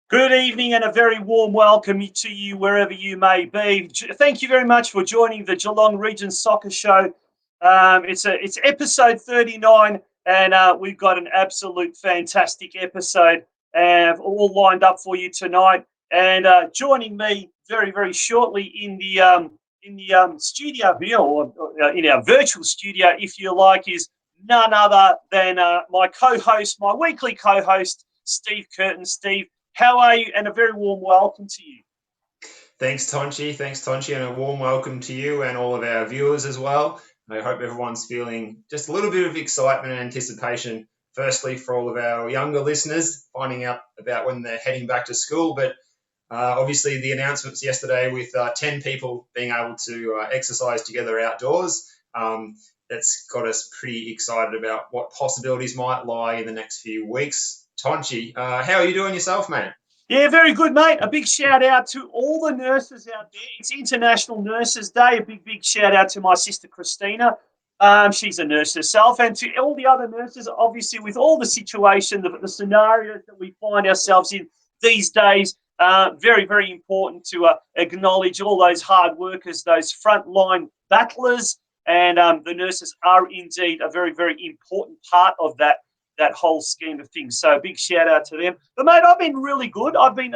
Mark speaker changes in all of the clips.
Speaker 1: Good evening and a very warm welcome to you wherever you may be. Thank you very much for joining the Geelong Region Soccer Show. It's episode 39 and we've got an absolute fantastic episode all lined up for you tonight. And joining me very, very shortly in the studio here, or in our virtual studio, if you like, is none other than my co-host, my weekly co-host, Steve Curtin. Steve, how are you? And a very warm welcome to you.
Speaker 2: Thanks, Tonchi, and a warm welcome to you and all of our viewers as well. I hope everyone's feeling just a little bit of excitement and anticipation, firstly for all of our younger listeners, finding out about when they're heading back to school, but obviously the announcements yesterday with 10 people being able to exercise together outdoors, that's got us pretty excited about what possibilities might lie in the next few weeks. Tonchi, how are you doing yourself, mate?
Speaker 1: Yeah, very good, mate. A big shout out to all the nurses out there. It's International Nurses Day. A big shout out to my sister Christina. She's a nurse herself, and to all the other nurses, obviously, with all the situation, the scenarios that we find ourselves in these days, very, very important to acknowledge all those hard workers, those frontline battlers, and the nurses are indeed a very, very important part of that whole scheme of things. So a big shout out to them. But mate, I've been really good. I've been,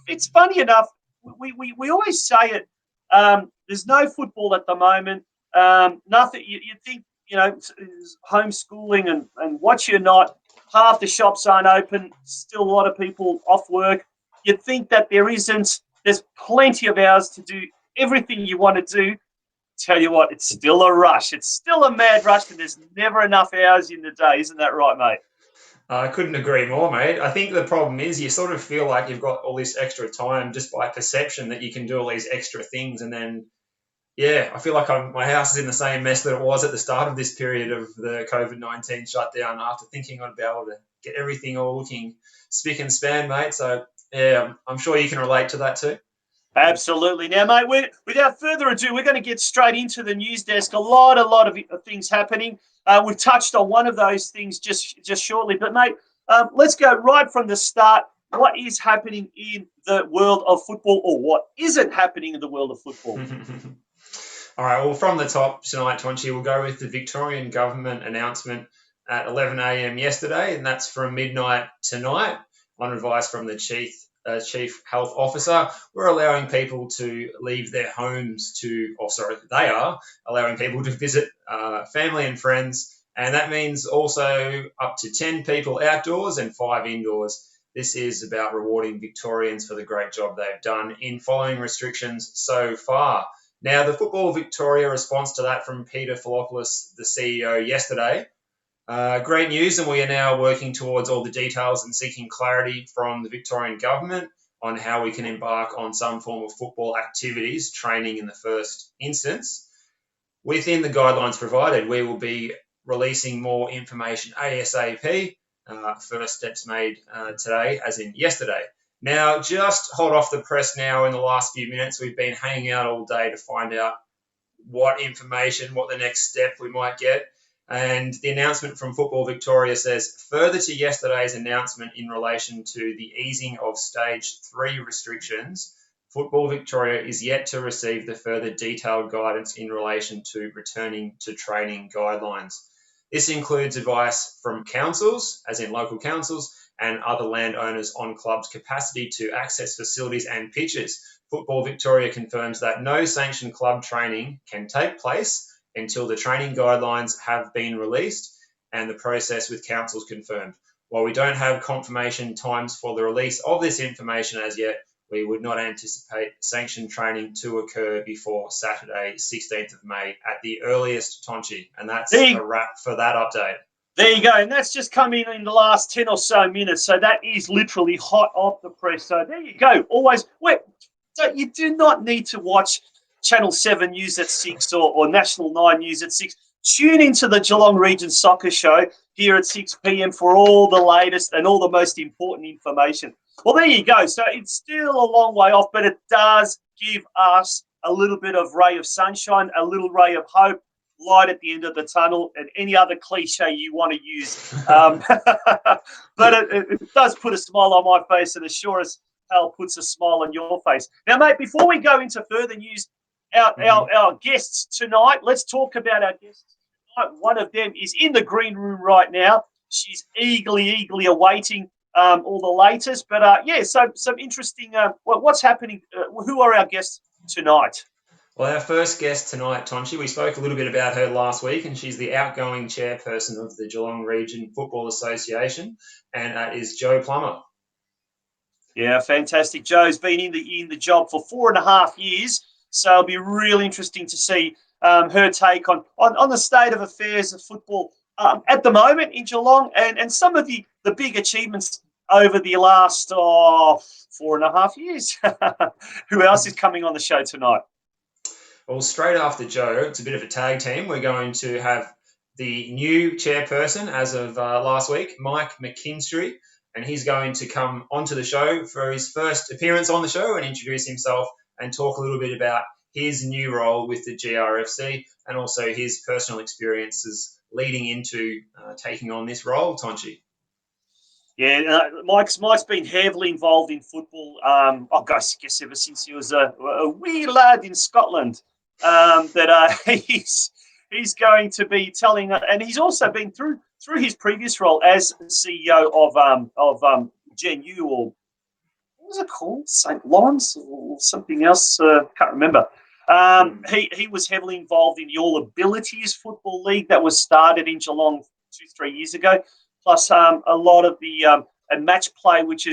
Speaker 1: it's funny enough. We always say it. There's no football at the moment. Nothing. You think homeschooling and what you're not. Half the shops aren't open. Still a lot of people off work. You'd think that there isn't. There's plenty of hours to do everything you want to do. Tell you what, it's still a rush. It's still a mad rush, and there's never enough hours in the day. Isn't that right, mate?
Speaker 2: I couldn't agree more, mate. I think the problem is you sort of feel like you've got all this extra time just by perception that you can do all these extra things. And then, I feel like my house is in the same mess that it was at the start of this period of the COVID-19 shutdown after thinking I'd be able to get everything all looking spick and span, mate. So, I'm sure you can relate to that too.
Speaker 1: Absolutely. Now, mate, without further ado, we're going to get straight into the news desk. A lot of things happening. We've touched on one of those things just shortly. But, mate, let's go right from the start. What is happening in the world of football, or what isn't happening in the world of football?
Speaker 2: All right, well, from the top tonight, Tonchi, we'll go with the Victorian government announcement at 11 a.m. yesterday, and that's from midnight tonight on advice from the Chief Health Officer. We're allowing people to leave their homes they are allowing people to visit family and friends, and that means also up to 10 people outdoors and 5 indoors. This is about rewarding Victorians for the great job they've done in following restrictions so far. Now, the Football Victoria response to that from Peter Philopoulos, the CEO, yesterday. Great news, and we are now working towards all the details and seeking clarity from the Victorian government on how we can embark on some form of football activities, training in the first instance. Within the guidelines provided, we will be releasing more information ASAP. First steps made today, as in yesterday. Now, just hot off the press now in the last few minutes, we've been hanging out all day to find out what information, what the next step we might get. And the announcement from Football Victoria says, further to yesterday's announcement in relation to the easing of Stage 3 restrictions, Football Victoria is yet to receive the further detailed guidance in relation to returning to training guidelines. This includes advice from councils, as in local councils, and other landowners on clubs' capacity to access facilities and pitches. Football Victoria confirms that no sanctioned club training can take place until the training guidelines have been released and the process with councils confirmed. While we don't have confirmation times for the release of this information as yet, we would not anticipate sanctioned training to occur before Saturday, 16th of May at the earliest, Tonchi. And that's a wrap for that update.
Speaker 1: There you go. And that's just come in the last 10 or so minutes. So that is literally hot off the press. So there you go. Always, you do not need to watch Channel 7 News at 6 or National 9 News at 6. Tune into the Geelong Region Soccer Show here at 6 p.m. for all the latest and all the most important information. Well, there you go. So it's still a long way off, but it does give us a little bit of ray of sunshine, a little ray of hope. light at the end of the tunnel, and any other cliche you want to use. But it does put a smile on my face, and sure as hell puts a smile on your face. Now, mate, before we go into further news, our guests tonight, let's talk about our guests tonight. One of them is in the green room right now. She's eagerly awaiting all the latest. But, some interesting what's happening. Who are our guests tonight?
Speaker 2: Well, our first guest tonight, Tonchi, we spoke a little bit about her last week, and she's the outgoing chairperson of the Geelong Region Football Association, and that is Jo Plummer.
Speaker 1: Yeah, fantastic. Jo's been in the job for 4.5 years, so it'll be really interesting to see her take on the state of affairs of football at the moment in Geelong, and some of the big achievements over the last 4.5 years. Who else is coming on the show tonight?
Speaker 2: Well, straight after Jo, it's a bit of a tag team. We're going to have the new chairperson as of last week, Mike McKinstry, and he's going to come onto the show for his first appearance on the show and introduce himself and talk a little bit about his new role with the GRFC and also his personal experiences leading into taking on this role, Tonchi.
Speaker 1: Yeah, Mike's been heavily involved in football. I guess ever since he was a wee lad in Scotland. That he's going to be telling, and he's also been through his previous role as CEO of Gen U, or what was it called, St. Lawrence or something else? Can't remember. He was heavily involved in the All Abilities Football League that was started in Geelong 2-3 years ago. Plus a lot of the match play, which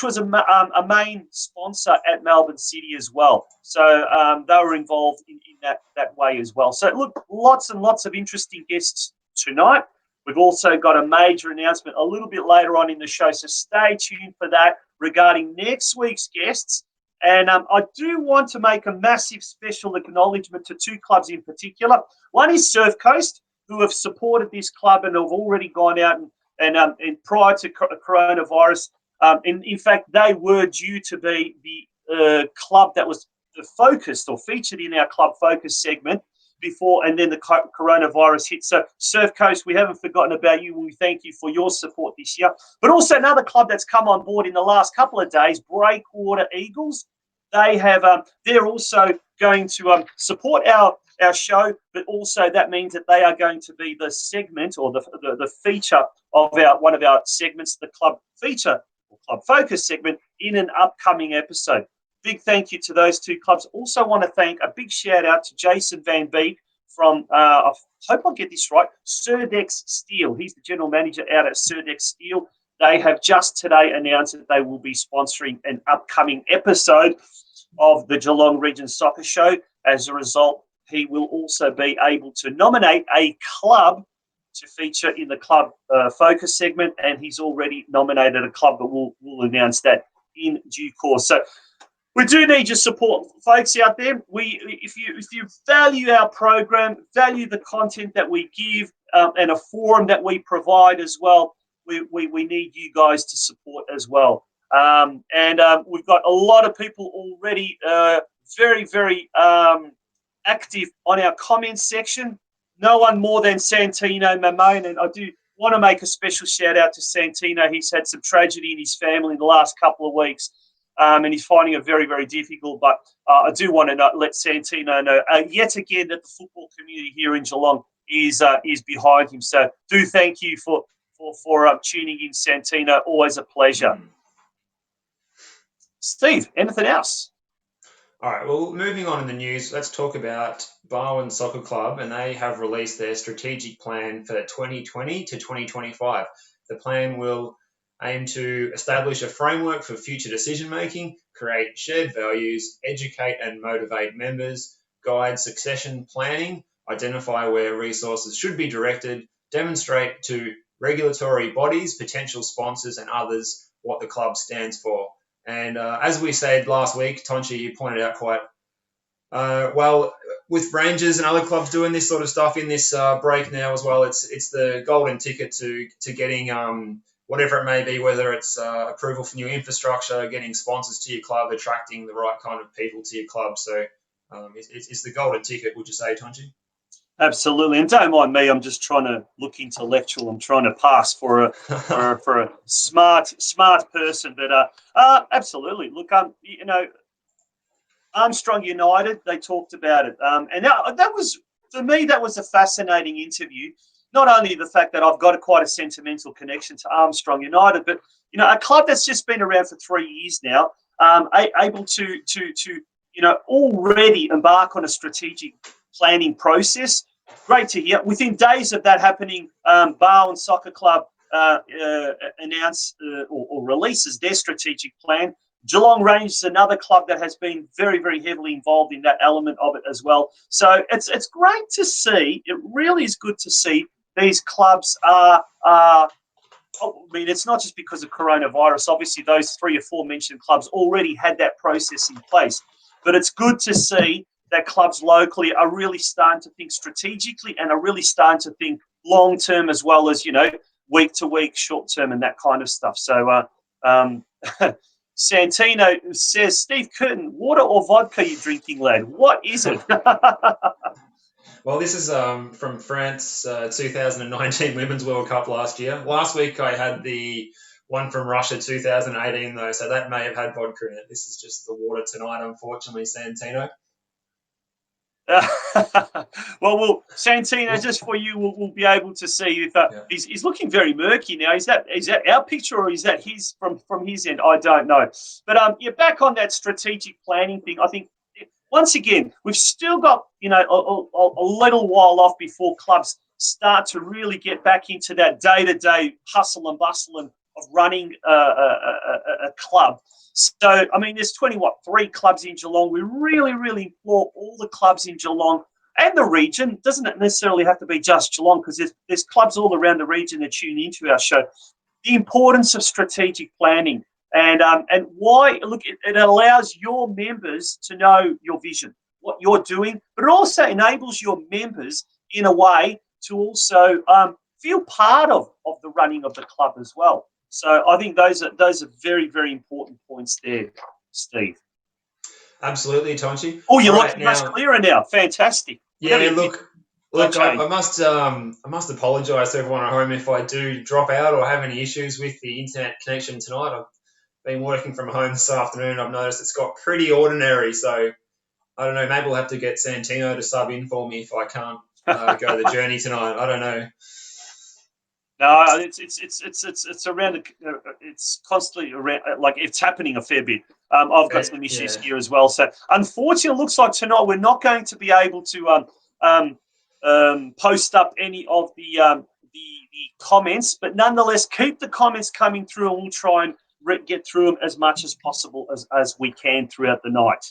Speaker 1: was a main sponsor at Melbourne City as well. So they were involved in that way as well. So look, lots and lots of interesting guests tonight. We've also got a major announcement a little bit later on in the show, so stay tuned for that regarding next week's guests. And I do want to make a massive special acknowledgement to two clubs in particular. One is Surf Coast, who have supported this club and have already gone out and prior to coronavirus, in fact, they were due to be the club that was focused or featured in our club focus segment before, and then the coronavirus hit. So Surf Coast, we haven't forgotten about you. We thank you for your support this year. But also another club that's come on board in the last couple of days, Breakwater Eagles. They're also going to support our show, but also that means that they are going to be the segment or the feature of one of our segments, the club feature or club focus segment, in an upcoming episode. Big thank you to those two clubs. Also want to thank a big shout out to Jason Van Beek from, I hope I get this right, Surdex Steel. He's the general manager out at Surdex Steel. They have just today announced that they will be sponsoring an upcoming episode of the Geelong Region Soccer Show. As a result, he will also be able to nominate a club to feature in the club focus segment, and he's already nominated a club, but we'll announce that in due course. So we do need your support, folks out there. If you value our program, value the content that we give, and a forum that we provide as well, we need you guys to support as well. We've got a lot of people already very, very active on our comments section. No one more than Santino Mamone, and I do want to make a special shout out to Santino. He's had some tragedy in his family in the last couple of weeks, and he's finding it very, very difficult. But I do want to let Santino know yet again that the football community here in Geelong is behind him. So do thank you for tuning in, Santino. Always a pleasure. Steve, anything else?
Speaker 2: All right, well, moving on in the news, let's talk about Barwon Soccer Club, and they have released their strategic plan for 2020 to 2025. The plan will aim to establish a framework for future decision-making, create shared values, educate and motivate members, guide succession planning, identify where resources should be directed, demonstrate to regulatory bodies, potential sponsors and others what the club stands for. And as we said last week, Tonchi, you pointed out quite well, with Rangers and other clubs doing this sort of stuff in this break now as well, it's the golden ticket to getting whatever it may be, whether it's approval for new infrastructure, getting sponsors to your club, attracting the right kind of people to your club. So it's the golden ticket, would you say, Tonchi?
Speaker 1: Absolutely, and don't mind me. I'm just trying to look intellectual. I'm trying to pass for a smart person. But absolutely, look, Armstrong United. They talked about it, and that was, for me, that was a fascinating interview. Not only the fact that I've got quite a sentimental connection to Armstrong United, but a club that's just been around for 3 years now, able to already embark on a strategic planning process. Great to hear. Within days of that happening, Barwon Soccer Club announce or releases their strategic plan. Geelong Range is another club that has been very, very heavily involved in that element of it as well. So it's great to see. It really is good to see these clubs are. I mean, it's not just because of coronavirus. Obviously, those 3 or 4 mentioned clubs already had that process in place. But it's good to see that clubs locally are really starting to think strategically and are really starting to think long term as well as, week to week, short term, and that kind of stuff. So, Santino says, Steve Curtin, water or vodka you drinking, lad? What is it?
Speaker 2: Well, this is from France 2019 Women's World Cup last year. Last week I had the one from Russia 2018 though, so that may have had vodka in it. This is just the water tonight, unfortunately, Santino.
Speaker 1: well, Santino, just for you, we'll be able to see if he's looking very murky now. Is that our picture or is that his from his end? I don't know. But back on that strategic planning thing, I think once again we've still got a little while off before clubs start to really get back into that day-to-day hustle and bustle of running a club. So, I mean, there's 3 clubs in Geelong. We really, really implore all the clubs in Geelong and the region. Doesn't necessarily have to be just Geelong because there's clubs all around the region that tune into our show. The importance of strategic planning and why, look, it allows your members to know your vision, what you're doing, but it also enables your members in a way to also feel part of the running of the club as well. So I think those are very, very important points there, Steve.
Speaker 2: Absolutely, Tonchi.
Speaker 1: Oh, you're looking much clearer now. Fantastic.
Speaker 2: Yeah, look, I must apologise to everyone at home if I do drop out or have any issues with the internet connection tonight. I've been working from home this afternoon. I've noticed it's got pretty ordinary, so I don't know. Maybe we'll have to get Santino to sub in for me if I can't go the journey tonight. I don't know.
Speaker 1: No, it's around. It's constantly around. Like it's happening a fair bit. I've got some issues here as well. So unfortunately, it looks like tonight we're not going to be able to post up any of the comments. But nonetheless, keep the comments coming through, and we'll try and get through them as much as possible as we can throughout the night.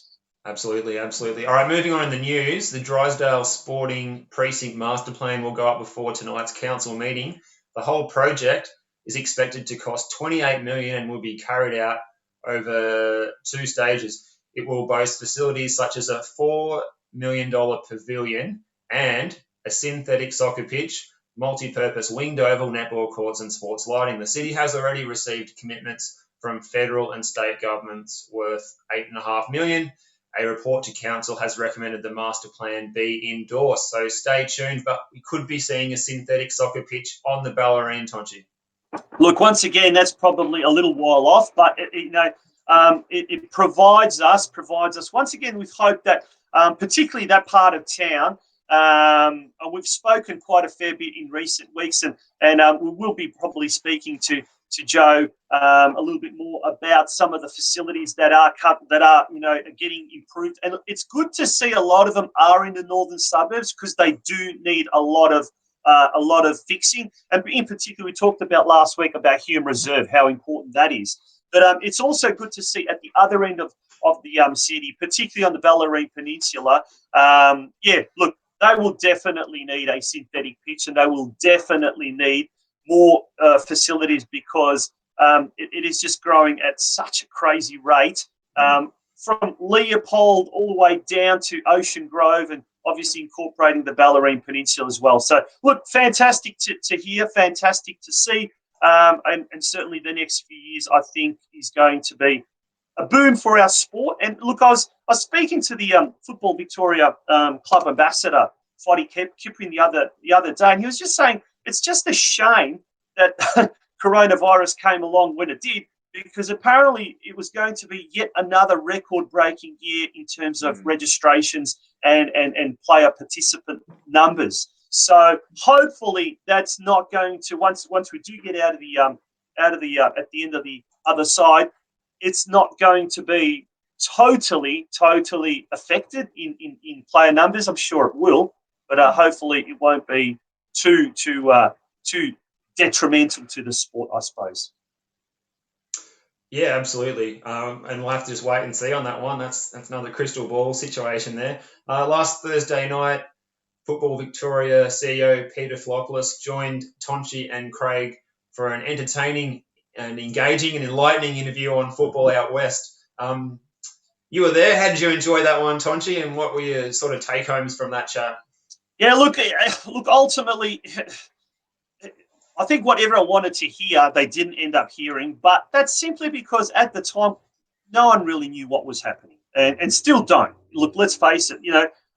Speaker 2: Absolutely, absolutely. All right, moving on in the news, the Drysdale Sporting Precinct Master Plan will go up before tonight's council meeting. The whole project is expected to cost $28 million and will be carried out over 2 stages. It will boast facilities such as a $4 million pavilion and a synthetic soccer pitch, multi-purpose winged oval, netball courts and sports lighting. The city has already received commitments from federal and state governments worth $8.5 million. A report to council has recommended the master plan be endorsed. So stay tuned, but we could be seeing a synthetic soccer pitch on the Ballerine, Tonchi.
Speaker 1: Look, once again, that's probably a little while off, but it provides us once again with hope that particularly that part of town. We've spoken quite a fair bit in recent weeks, and we will be probably speaking to Joe a little bit more about some of the facilities that are getting improved. And it's good to see a lot of them are in the northern suburbs because they do need a lot of fixing. And in particular, we talked about last week about Hume Reserve, how important that is. But it's also good to see at the other end of the city, particularly on the Ballerine Peninsula. Look, they will definitely need a synthetic pitch, and they will definitely need more facilities because it is just growing at such a crazy rate from Leopold all the way down to Ocean Grove and obviously incorporating the Ballerine Peninsula as well. So, look, fantastic to hear, fantastic to see, and certainly the next few years I think is going to be a boom for our sport. And look, I was speaking to the Football Victoria club ambassador Foddy Kipring the other day, and he was just saying it's just a shame that coronavirus came along when it did, because apparently it was going to be yet another record-breaking year in terms of registrations and player participant numbers. So hopefully that's not going to, once we do get out of the at the end of the other side, it's not going to be totally affected in player numbers. I'm sure it will, but hopefully it won't be too detrimental to the sport, I suppose.
Speaker 2: Yeah, absolutely. And we'll have to just wait and see on that one. That's another crystal ball situation there. Last Thursday night, Football Victoria CEO Peter Flopoulos joined Tonchi and Craig for an entertaining and engaging and enlightening interview on football out west. You were there. How did you enjoy that one, Tonchi, and what were your sort of take-homes from that chat?
Speaker 1: Yeah, look, ultimately, I think what everyone wanted to hear, they didn't end up hearing, but that's simply because at the time, no one really knew what was happening, and still don't. Look, let's face it,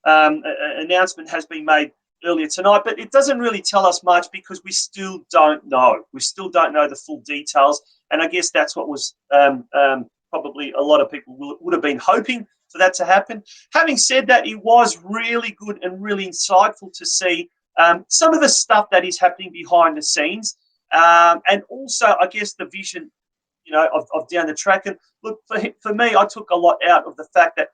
Speaker 1: an announcement has been made earlier tonight, but it doesn't really tell us much because we still don't know. We still don't know the full details, and I guess that's what was probably a lot of people would have been hoping for that to happen. Having said that, it was really good and really insightful to see some of the stuff that is happening behind the scenes, and also, I guess, the vision, of down the track. And look, for me, I took a lot out of the fact that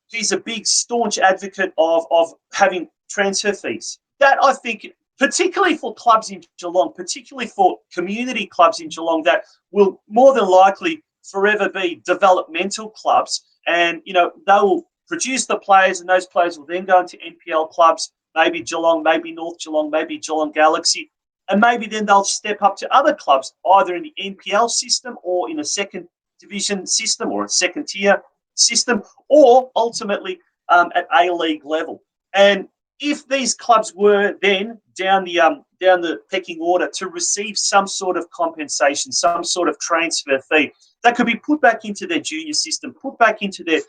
Speaker 1: he's a big, staunch advocate of having transfer fees. That, I think, particularly for clubs in Geelong, particularly for community clubs in Geelong, that will more than likely forever be developmental clubs, and they will produce the players, and those players will then go into NPL clubs, maybe Geelong, maybe North Geelong, maybe Geelong Galaxy, and maybe then they'll step up to other clubs, either in the NPL system or in a second division system or a second tier system, or ultimately at A-League level. And if these clubs were then down the pecking order to receive some sort of compensation, some sort of transfer fee, that could be put back into their junior system, put back into their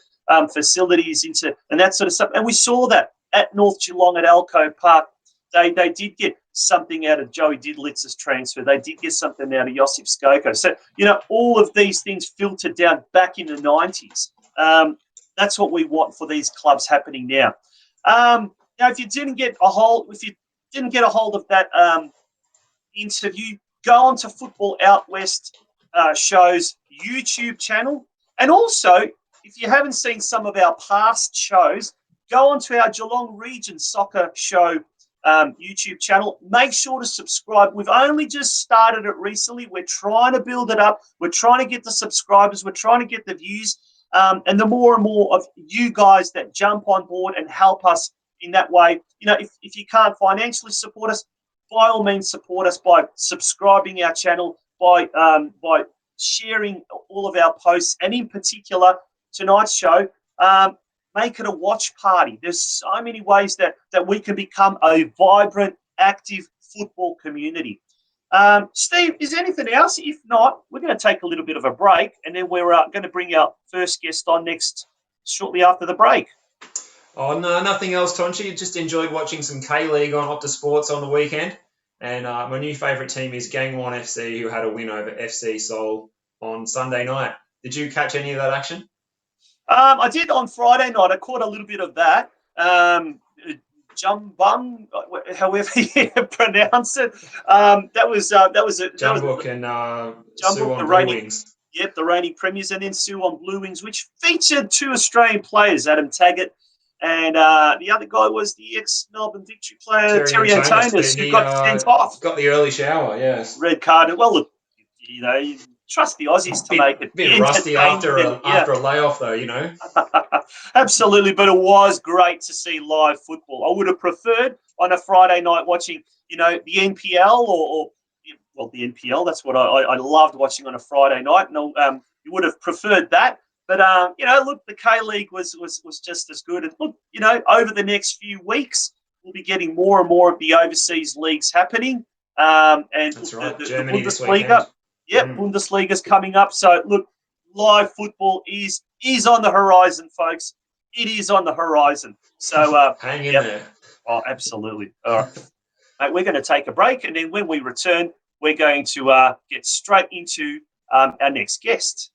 Speaker 1: facilities, and that sort of stuff. And we saw that at North Geelong at Alco Park. They did get something out of Joey Didlitz's transfer. They did get something out of Josip Skoko. So, all of these things filtered down back in the 90s. That's what we want for these clubs happening now. Now, if you didn't get a hold of that interview, go on to Football Out West show's YouTube channel. And also, if you haven't seen some of our past shows, go on to our Geelong Region Soccer Show YouTube channel. Make sure to subscribe. We've only just started it recently. We're trying to build it up. We're trying to get the subscribers. We're trying to get the views. And the more and more of you guys that jump on board and help us in that way, if you can't financially support us, by all means support us by subscribing our channel, by sharing all of our posts, and in particular tonight's show, make it a watch party. There's so many ways that we can become a vibrant, active football community. Steve, is there anything else? If not, we're going to take a little bit of a break, and then we're going to bring our first guest on shortly after the break.
Speaker 2: Oh, no, nothing else, Tonchi. Just enjoyed watching some K-League on Optus Sports on the weekend. And my new favourite team is Gangwon FC, who had a win over FC Seoul on Sunday night. Did you catch any of that action?
Speaker 1: I did on Friday night. I caught a little bit of that. Jumbung, however you pronounce it. That was
Speaker 2: Jumbuk and Suwon Blue Wings.
Speaker 1: Yep, the reigning premiers, and then Suwon Blue Wings, which featured two Australian players, Adam Taggart, and the other guy was the ex-Melbourne Victory player, Terry Antonis, who got sent off.
Speaker 2: Got the early shower, yes.
Speaker 1: Red card. Well, look, you trust the Aussies to make it.
Speaker 2: Bit rusty after a layoff, though,
Speaker 1: Absolutely, but it was great to see live football. I would have preferred on a Friday night watching, the NPL the NPL. That's what I loved watching on a Friday night, and you would have preferred that. But look, the K-League was just as good. And look, over the next few weeks, we'll be getting more and more of the overseas leagues happening. And
Speaker 2: that's right.
Speaker 1: The
Speaker 2: Germany this
Speaker 1: Bundesliga.
Speaker 2: weekend.
Speaker 1: Yep, Bundesliga's coming up. So look, live football is on the horizon, folks. It is on the horizon. So
Speaker 2: hang in there.
Speaker 1: Oh, absolutely. All right. Mate, we're going to take a break, and then when we return, we're going to get straight into our next guest.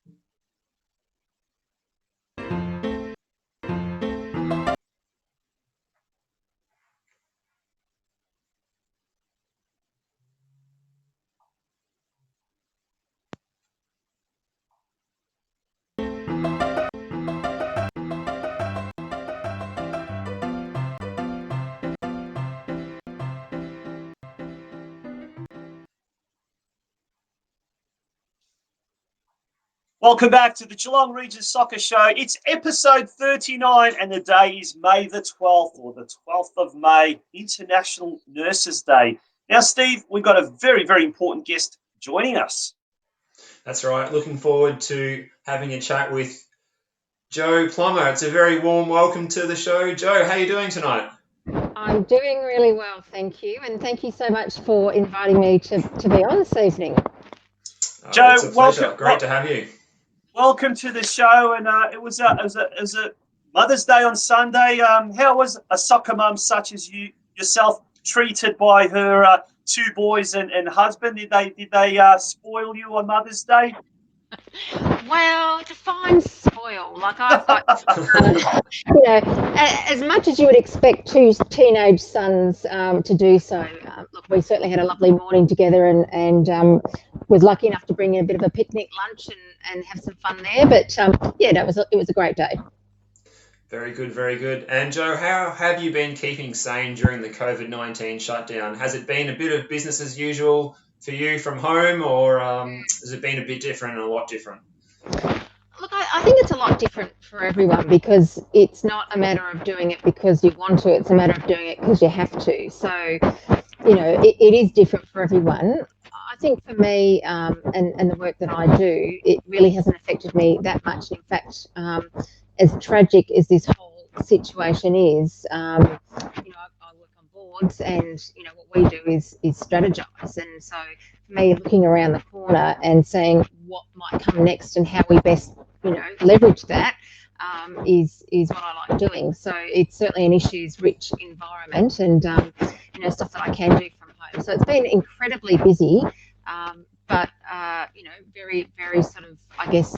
Speaker 1: Welcome back to the Geelong Region Soccer Show. It's episode 39, and the day is May the 12th, or the 12th of May, International Nurses Day. Now, Steve, we've got a very, very important guest joining us.
Speaker 2: That's right. Looking forward to having a chat with Jo Plummer. It's a very warm welcome to the show. Jo, how are you doing tonight?
Speaker 3: I'm doing really well, thank you. And thank you so much for inviting me to be on this evening.
Speaker 1: Jo,
Speaker 2: it's a pleasure.
Speaker 1: welcome.
Speaker 2: Great to have you.
Speaker 1: Welcome to the show. And it was a Mother's Day on Sunday. How was a soccer mum such as yourself treated by her two boys and husband? Did they spoil you on Mother's Day?
Speaker 3: Well, define spoil. Like I've got, as much as you would expect two teenage sons to do so. Look, we certainly had a lovely morning together, and was lucky enough to bring in a bit of a picnic lunch and have some fun there. But it was a great day.
Speaker 2: Very good, very good. And Jo, how have you been keeping sane during the COVID-19 shutdown? Has it been a bit of business as usual for you from home, or has it been a bit different and a lot different?
Speaker 3: Look, I think it's a lot different for everyone, because it's not a matter of doing it because you want to, it's a matter of doing it because you have to. So, it is different for everyone. I think for me and the work that I do, it really hasn't affected me that much. In fact, as tragic as this whole situation is, I work on boards, and what we do is strategize. And so for me, looking around the corner and saying what might come next and how we best leverage that is what I like doing. So it's certainly an issues-rich environment, and stuff that I can do from home. So it's been incredibly busy, but very, very sort of, I guess,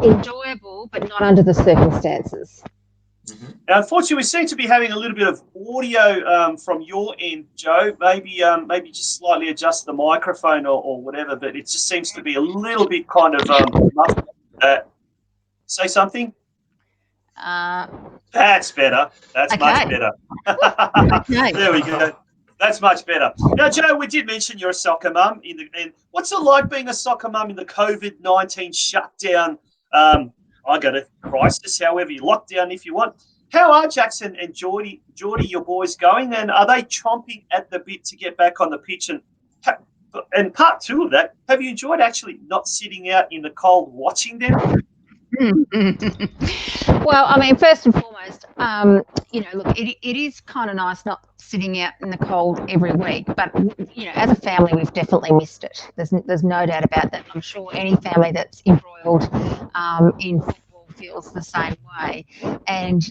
Speaker 3: enjoyable, but not under the circumstances.
Speaker 2: Mm-hmm.
Speaker 1: Unfortunately, we seem to be having a little bit of audio from your end, Jo. Maybe just slightly adjust the microphone or whatever, but it just seems to be a little bit kind of muffled. Say something. That's better. That's
Speaker 3: Okay.
Speaker 1: much better.
Speaker 3: Okay.
Speaker 1: There we go. That's much better. Now, Jo, we did mention you're a soccer mum. And what's it like being a soccer mum in the COVID-19 shutdown? I got a crisis, however you lockdown if you want. How are Jackson and Geordie, your boys, going? And are they chomping at the bit to get back on the pitch? And part two of that, have you enjoyed actually not sitting out in the cold watching them?
Speaker 3: Well, I mean, first and foremost, look, it is kind of nice not sitting out in the cold every week, but as a family, we've definitely missed it. There's no doubt about that. I'm sure any family that's embroiled in football feels the same way. And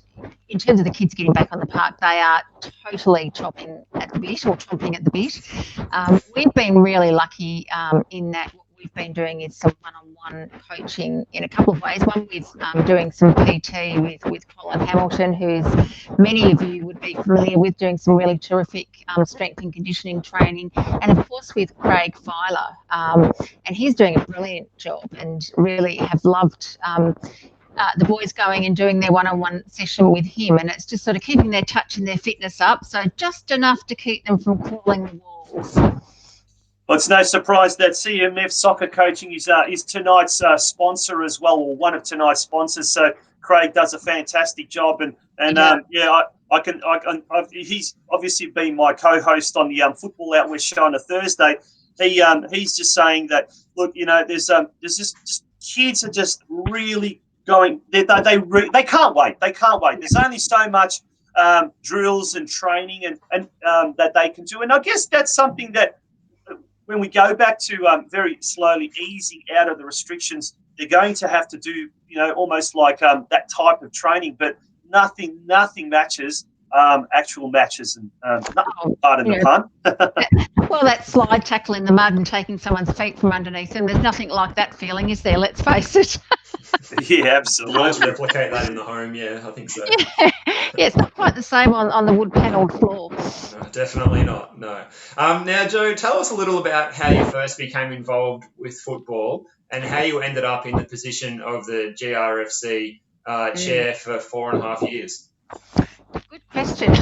Speaker 3: in terms of the kids getting back on the park, they are totally chomping at the bit. We've been really lucky in that what we've been doing is some one-on-one coaching in a couple of ways. One with doing some PT with Colin Hamilton, who's many of you would be familiar with, doing some really terrific strength and conditioning training, and of course with Craig Filer, and he's doing a brilliant job, and really have loved the boys going and doing their one-on-one session with him, and it's just sort of keeping their touch and their fitness up, so just enough to keep them from crawling the walls.
Speaker 1: Well, it's no surprise that Cmf Soccer Coaching is tonight's sponsor as well, or one of tonight's sponsors. So Craig does a fantastic job, and he's obviously been my co-host on the Football Out West show on a Thursday. He's just saying that, look, there's just kids are just really going. They can't wait. They can't wait. There's only so much drills and training and that they can do, and I guess that's something that, when we go back to very slowly easing out of the restrictions, they're going to have to do, almost like that type of training. But nothing matches actual matches. And pardon the pun.
Speaker 3: Well, that slide tackle in the mud and taking someone's feet from underneath them, there's nothing like that feeling, is there? Let's face it.
Speaker 1: Yeah, absolutely.
Speaker 2: Let's replicate that in the home. Yeah, I think so.
Speaker 3: Yeah, it's not quite the same on the wood panelled floor.
Speaker 2: No, definitely not. No. Now, Joe, tell us a little about how you first became involved with football and how you ended up in the position of the GRFC chair for 4.5 years.
Speaker 3: Good question.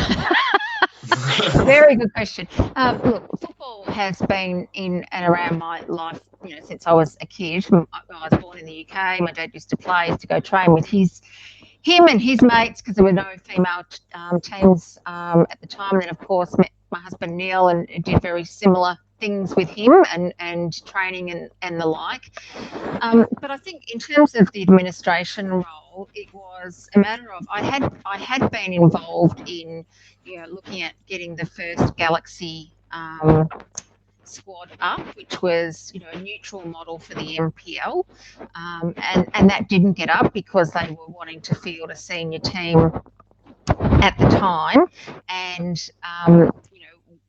Speaker 3: Very good question. Look, football has been in and around my life, since I was a kid. I was born in the UK. My dad used to play, used to go train with him and his mates, because there were no female teams at the time. And then, of course, met my husband Neil and did very similar things with him and training and the like. But I think in terms of the administration role, it was a matter of I had been involved in looking at getting the first Galaxy squad up, which was a neutral model for the MPL, and that didn't get up because they were wanting to field a senior team at the time. And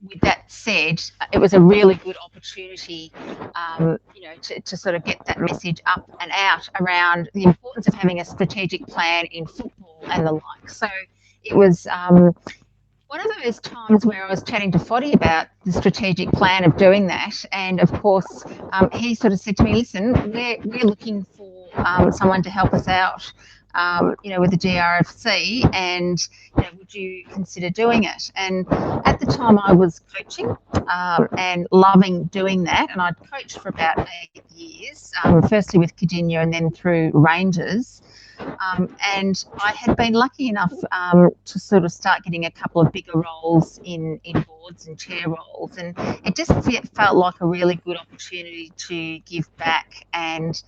Speaker 3: with that said, it was a really good opportunity, to sort of get that message up and out around the importance of having a strategic plan in football and the like. So it was one of those times where I was chatting to Foddy about the strategic plan of doing that, and of course he sort of said to me, "Listen, we're looking for someone to help us out, with the GRFC, and would you consider doing it?" And at the time, I was coaching and loving doing that, and I'd coached for about 8 years, firstly with Cardinia and then through Rangers. And I had been lucky enough to sort of start getting a couple of bigger roles in boards and chair roles, and it just felt like a really good opportunity to give back, and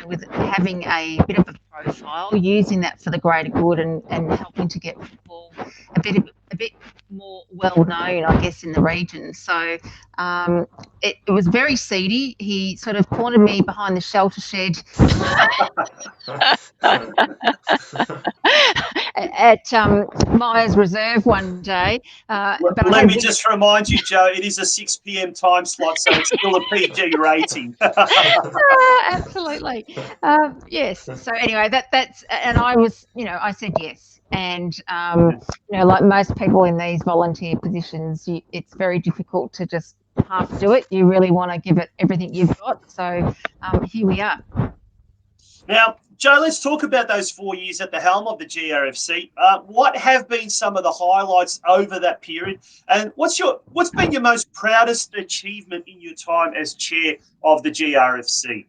Speaker 3: with having a bit of a profile, using that for the greater good and helping to get football a bit more well known, I guess, in the region. So it was very seedy. He sort of cornered me behind the shelter shed at Myers Reserve one day.
Speaker 1: But let me just remind you, Joe, it is a 6 p.m. time slot, so it's still a PG rating.
Speaker 3: Absolutely. Yes. So anyway, that's and I was, I said yes. And, like most people in these volunteer positions, it's very difficult to just half do it. You really want to give it everything you've got. So here we are.
Speaker 1: Now, Joe, let's talk about those 4 years at the helm of the GRFC. What have been some of the highlights over that period, and what's been your most proudest achievement in your time as chair of the GRFC?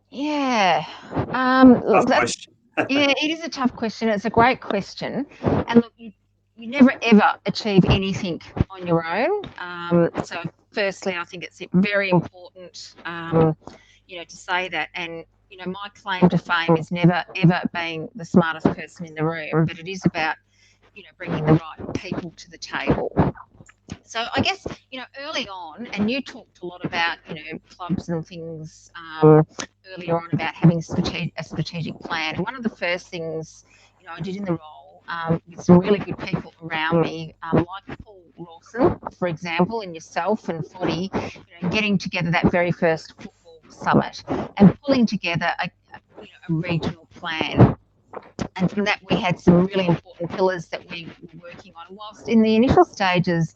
Speaker 3: Yeah,
Speaker 1: Tough question.
Speaker 3: Yeah, it is a tough question. It's a great question, and look, you never ever achieve anything on your own. So, firstly, I think it's very important, to say that. And my claim to fame is never ever being the smartest person in the room, but it is about bringing the right people to the table. So I guess early on, and you talked a lot about clubs and things earlier on about having a strategic plan. And one of the first things I did in the role with some really good people around me, like Paul Rawson, for example, and yourself and Foddy, getting together that very first football summit and pulling together a regional plan. And from that, we had some really important pillars that we were working on. Whilst in the initial stages,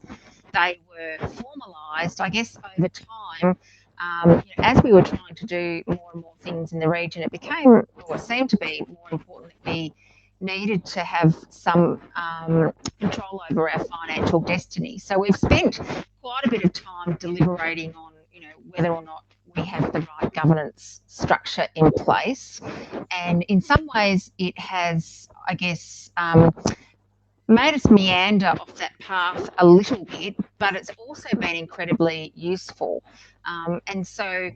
Speaker 3: they were formalised, I guess over time, as we were trying to do more and more things in the region, it became, or seemed to be, more important that we needed to have some control over our financial destiny. So we've spent quite a bit of time deliberating on, whether or not we have the right governance structure in place. And in some ways it has, I guess, made us meander off that path a little bit, but it's also been incredibly useful. And so,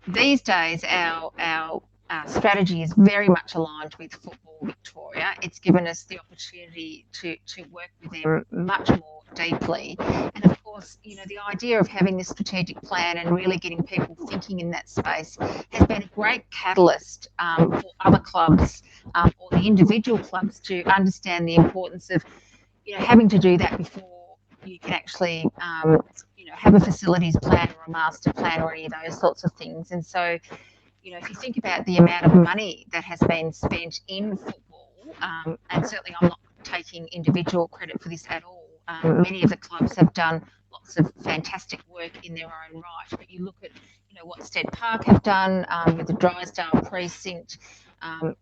Speaker 3: these days our strategy is very much aligned with Football Victoria. It's given us the opportunity to work with them much more deeply. And of course, the idea of having this strategic plan and really getting people thinking in that space has been a great catalyst for other clubs or the individual clubs to understand the importance of, having to do that before you can actually, have a facilities plan or a master plan or any of those sorts of things. And so, if you think about the amount of money that has been spent in football, and certainly I'm not taking individual credit for this at all. Many of the clubs have done lots of fantastic work in their own right. But you look at, what Stead Park have done with the Drysdale Precinct, our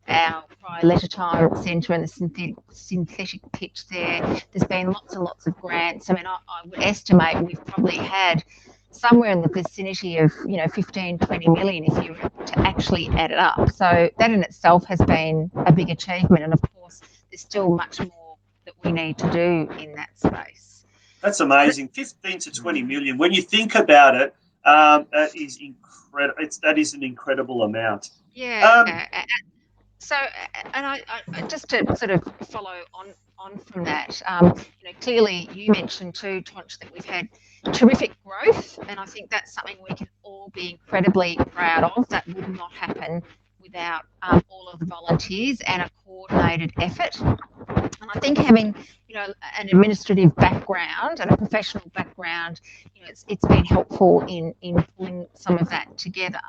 Speaker 3: Prior Leisure Time Centre and the synthetic pitch there. There's been lots and lots of grants. I mean, I would estimate we've probably had somewhere in the vicinity of 15, 20 million if you were to actually add it up. So that in itself has been a big achievement, and of course there's still much more that we need to do in that space.
Speaker 1: That's amazing. 15 to 20 million. When you think about it, that is incredible. That is an incredible amount.
Speaker 3: Yeah. So, and I just to sort of follow on from that, clearly you mentioned too, Tonch, that we've had terrific growth, and I think that's something we can all be incredibly proud of. That would not happen without all of the volunteers and a coordinated effort. And I think having, an administrative background and a professional background, it's been helpful in pulling some of that together.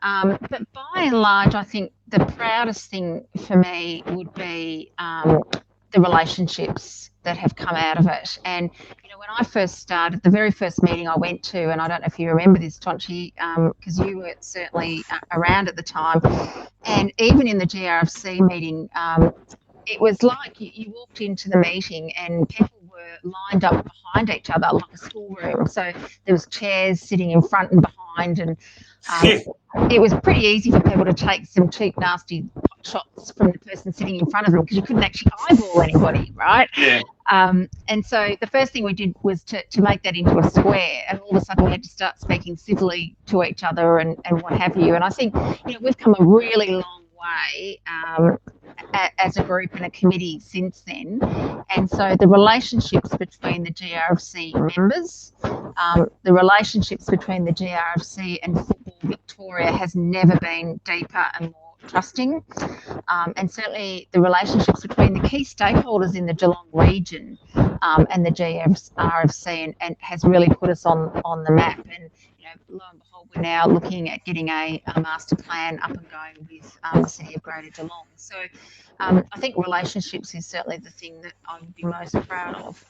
Speaker 3: But by and large, I think the proudest thing for me would be the relationships that have come out of it. And, when I first started, the very first meeting I went to, and I don't know if you remember this, Tonchi, because you were certainly around at the time, and even in the GRFC meeting, it was like you walked into the meeting and people were lined up behind each other like a schoolroom. So there was chairs sitting in front and behind, and it was pretty easy for people to take some cheap, nasty shots from the person sitting in front of them because you couldn't actually eyeball anybody, right?
Speaker 1: Yeah.
Speaker 3: And so the first thing we did was to make that into a square, and all of a sudden we had to start speaking civilly to each other and what have you. And I think, we've come a really long way as a group and a committee since then. And so the relationships between the GRFC members, the relationships between the GRFC and Football Victoria has never been deeper and more trusting. And certainly the relationships between the key stakeholders in the Geelong region and the GRFC and has really put us on the map. And lo and behold, we're now looking at getting a master plan up and going with the City of Greater Geelong. So I think relationships is certainly the thing that I would be most proud of.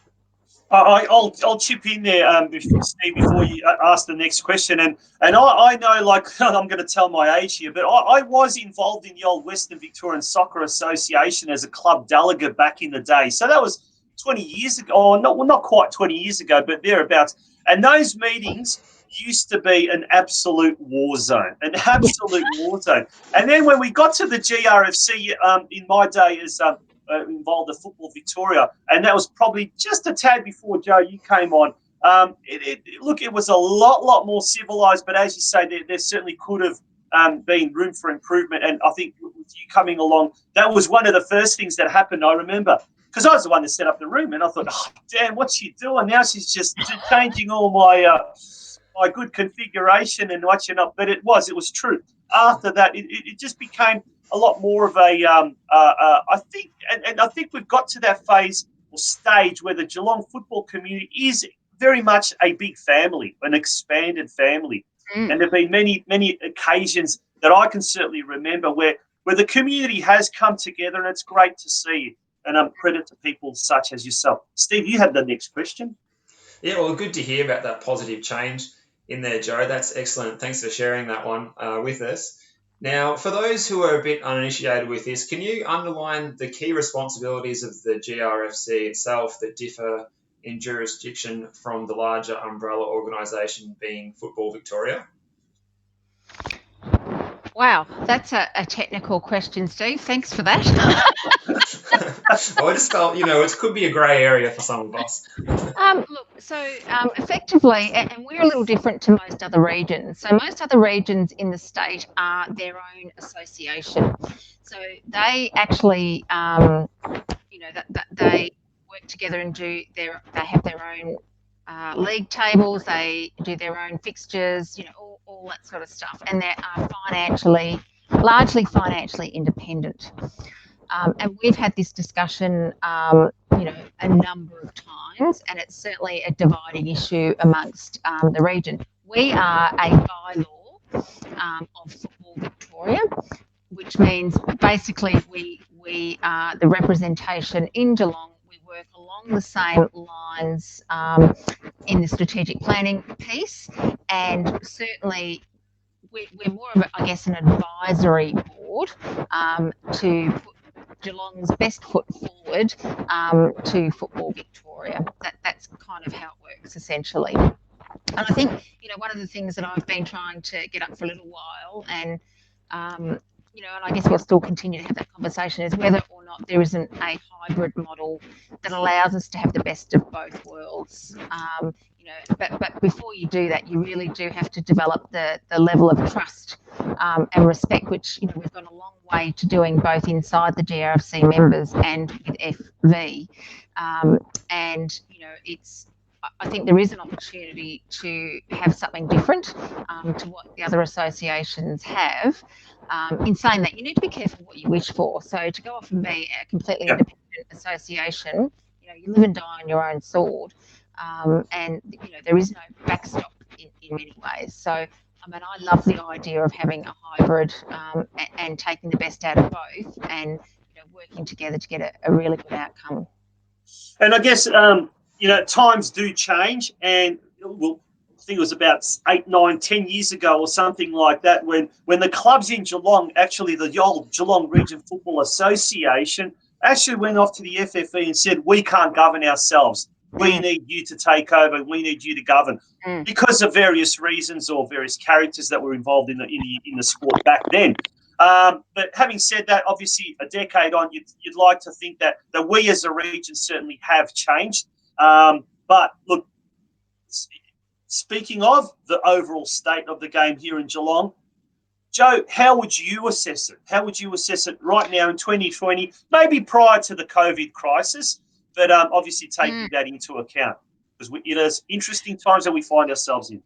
Speaker 1: I'll chip in there, Steve, before you ask the next question. And I know, like, I'm going to tell my age here, but I was involved in the old Western Victorian Soccer Association as a club delegate back in the day. So that was 20 years ago. Oh, not quite 20 years ago, but thereabouts. And those meetings used to be an absolute war zone, And then when we got to the GRFC, in my day as involved in Football Victoria, and that was probably just a tad before, Joe, you came on. It was a lot more civilised, but as you say, there certainly could have been room for improvement. And I think with you coming along, that was one of the first things that happened, I remember, because I was the one that set up the room, and I thought, oh, damn, what's she doing? Now she's just changing all my good configuration and whatnot. But it was true. After that, it just became a lot more of a, I think we've got to that phase or stage where the Geelong football community is very much a big family, an expanded family. And there have been many occasions that I can certainly remember where the community has come together, and it's great to see. And credit to people such as yourself. Steve, you had the next question.
Speaker 2: Yeah, well, good to hear about that positive change in there, Joe. That's excellent. Thanks for sharing that one with us. Now, for those who are a bit uninitiated with this, can you underline the key responsibilities of the GRFC itself that differ in jurisdiction from the larger umbrella organisation being Football Victoria?
Speaker 3: Wow, that's a technical question, Steve. Thanks for that.
Speaker 2: I just felt, it could be a grey area for some of us.
Speaker 3: Look, so effectively, and we're a little different to most other regions. So most other regions in the state are their own association. So they actually, they work together and they have their own league tables. They do their own fixtures, all that sort of stuff, and they are largely financially independent. And we've had this discussion, a number of times, and it's certainly a dividing issue amongst the region. We are a bylaw of Football Victoria, which means basically we are the representation in Geelong. We work along the same lines in the strategic planning piece, and certainly we're more of, an advisory board to put Geelong's best foot forward to Football Victoria. That's kind of how it works essentially. And I think, one of the things that I've been trying to get up for a little while, and and I guess we'll still continue to have that conversation, is whether or not there isn't a hybrid model that allows us to have the best of both worlds. But before you do that, you really do have to develop the level of trust and respect, which we've gone a long way to doing both inside the GRFC members and with FV. I think there is an opportunity to have something different to what the other associations have. In saying that, you need to be careful what you wish for. So to go off and be a completely independent association, you live and die on your own sword, and there is no backstop in many ways. So I love the idea of having a hybrid and taking the best out of both, and working together to get a really good outcome.
Speaker 1: And I guess times do change, and I think it was about 8, 9, 10 years ago or something like that, when the clubs in Geelong, actually the old Geelong Region Football Association, actually went off to the FFE and said, we can't govern ourselves. We need you to take over. We need you to govern, because of various reasons or various characters that were involved in the sport back then. But having said that, obviously a decade on, you'd like to think that we as a region certainly have changed. But look, speaking of the overall state of the game here in Geelong, Joe, how would you assess it? How would you assess it right now in 2020, maybe prior to the COVID crisis, but obviously taking that into account, because it is interesting times that we find ourselves in.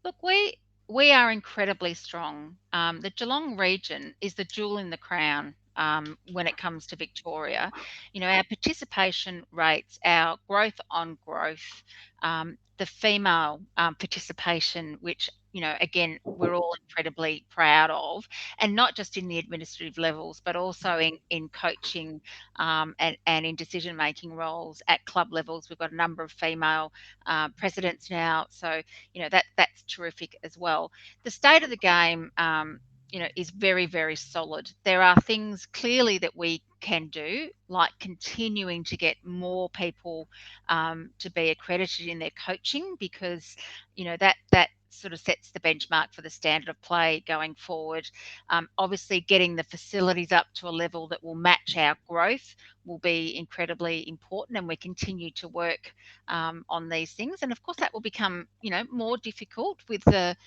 Speaker 4: Look, we are incredibly strong. The Geelong region is the jewel in the crown when it comes to Victoria. Our participation rates, our growth on growth, the female participation, which again, we're all incredibly proud of, and not just in the administrative levels, but also in coaching and in decision-making roles at club levels. We've got a number of female presidents now, so that's terrific as well. The state of the game, is very, very solid. There are things clearly that we can do, like continuing to get more people to be accredited in their coaching, because that sort of sets the benchmark for the standard of play going forward. Obviously, getting the facilities up to a level that will match our growth will be incredibly important, and we continue to work on these things. And of course, that will become more difficult with the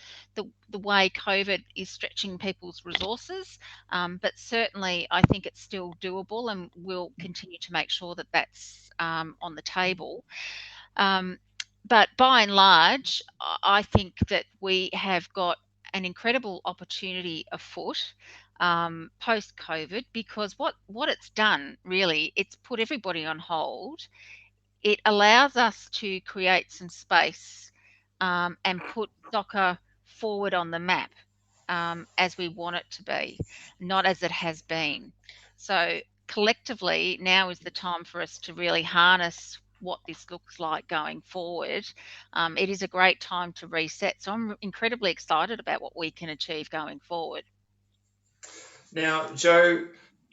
Speaker 4: way COVID is stretching people's resources. But certainly, I think it's still doable, and we'll continue to make sure that that's on the table. But by and large, I think that we have got an incredible opportunity afoot post-COVID, because what it's done, really, it's put everybody on hold. It allows us to create some space and put soccer forward on the map as we want it to be, not as it has been. So collectively, now is the time for us to really harness what this looks like going forward. It is a great time to reset. So I'm incredibly excited about what we can achieve going forward.
Speaker 2: Now, Joe,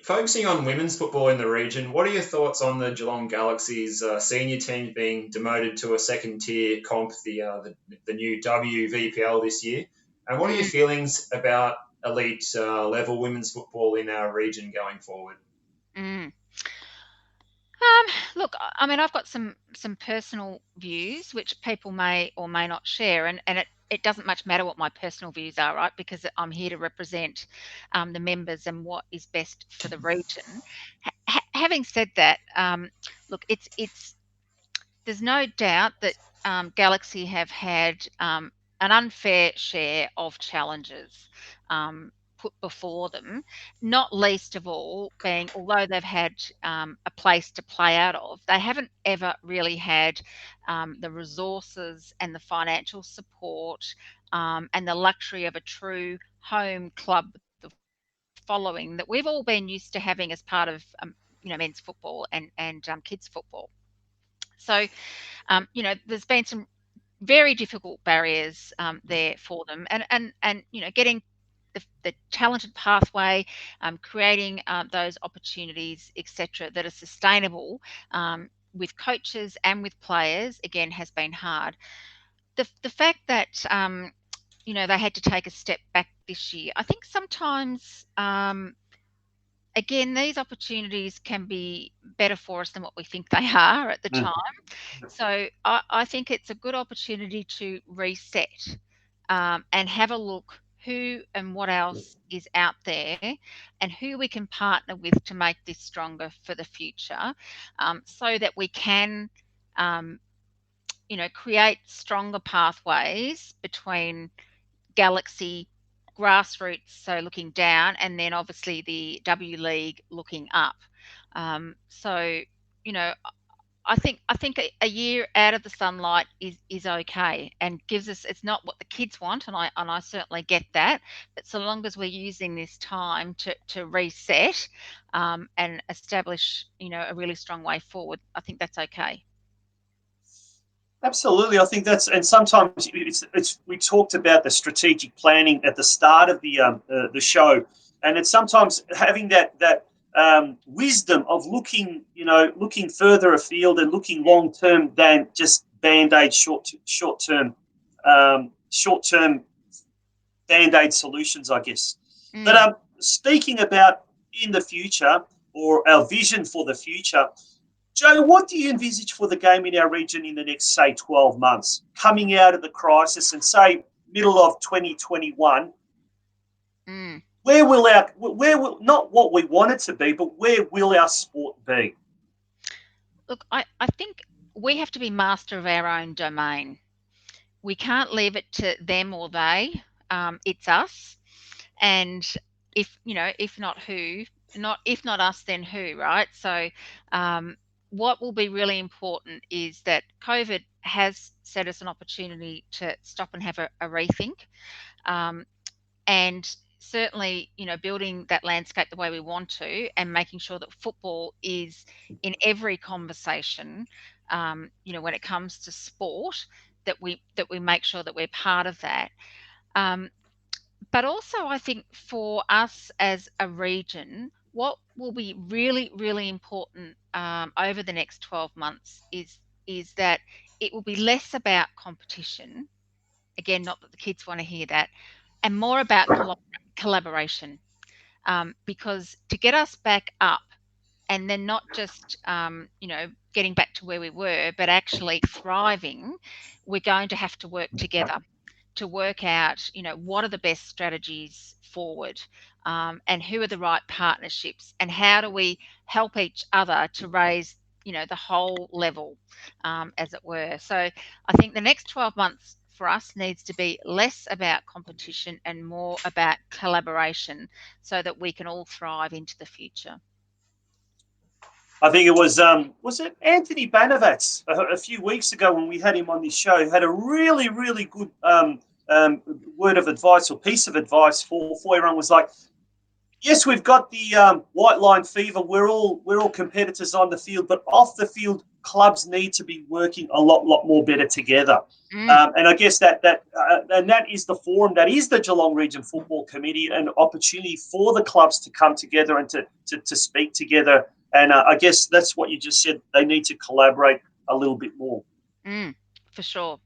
Speaker 2: focusing on women's football in the region, what are your thoughts on the Geelong Galaxy's senior teams being demoted to a second-tier comp, the new WVPL this year? And what are your feelings about elite level women's football in our region going forward?
Speaker 4: Look, I mean, I've got some personal views which people may or may not share, and it doesn't much matter what my personal views are, right? Because I'm here to represent the members and what is best for the region. Having said that, look, it's there's no doubt that Galaxy have had an unfair share of challenges put before them, not least of all being, although they've had a place to play out of, they haven't ever really had the resources and the financial support and the luxury of a true home club with the following that we've all been used to having as part of men's football and kids football. So there's been some very difficult barriers there for them, and getting the talented pathway, creating those opportunities, etc., that are sustainable with coaches and with players, again, has been hard. The fact that they had to take a step back this year, I think sometimes. Again, these opportunities can be better for us than what we think they are at the time. So I think it's a good opportunity to reset and have a look who and what else is out there and who we can partner with to make this stronger for the future, so that we can, create stronger pathways between Galaxy grassroots, so looking down, and then obviously the W League looking up. So, I think a year out of the sunlight is okay and gives us. It's not what the kids want, and I certainly get that. But so long as we're using this time to reset and establish, a really strong way forward, I think that's okay.
Speaker 1: Absolutely, I think that's, and sometimes it's we talked about the strategic planning at the start of the show, and it's sometimes having that wisdom of looking further afield and looking long term than just band-aid short term band-aid solutions, I guess. But speaking about in the future, or our vision for the future, Joe, what do you envisage for the game in our region in the next, say, 12 months, coming out of the crisis and, say, middle of 2021? Where will not what we want it to be, but where will our sport be?
Speaker 4: Look, I think we have to be master of our own domain. We can't leave it to them or they. It's us. And if not us, then who, right? So what will be really important is that COVID has set us an opportunity to stop and have a rethink, and certainly, building that landscape the way we want to, and making sure that football is in every conversation, when it comes to sport, that we make sure that we're part of that. But also, I think for us as a region, what will be really, really important over the next 12 months is that it will be less about competition. Again, not that the kids want to hear that, and more about collaboration. Because to get us back up, and then not just getting back to where we were, but actually thriving, we're going to have to work together to work out, what are the best strategies forward, and who are the right partnerships, and how do we help each other to raise, the whole level, as it were. So I think the next 12 months for us needs to be less about competition and more about collaboration, so that we can all thrive into the future.
Speaker 1: I think it was it Anthony Banavats a few weeks ago when we had him on this show, had a really, really good word of advice or piece of advice for everyone. Was like, yes, we've got the white line fever. We're all competitors on the field, but off the field, clubs need to be working a lot more better together. And I guess that is the forum, that is the Geelong Region Football Committee, an opportunity for the clubs to come together and to speak together. And I guess that's what you just said. They need to collaborate a little bit more.
Speaker 4: For sure.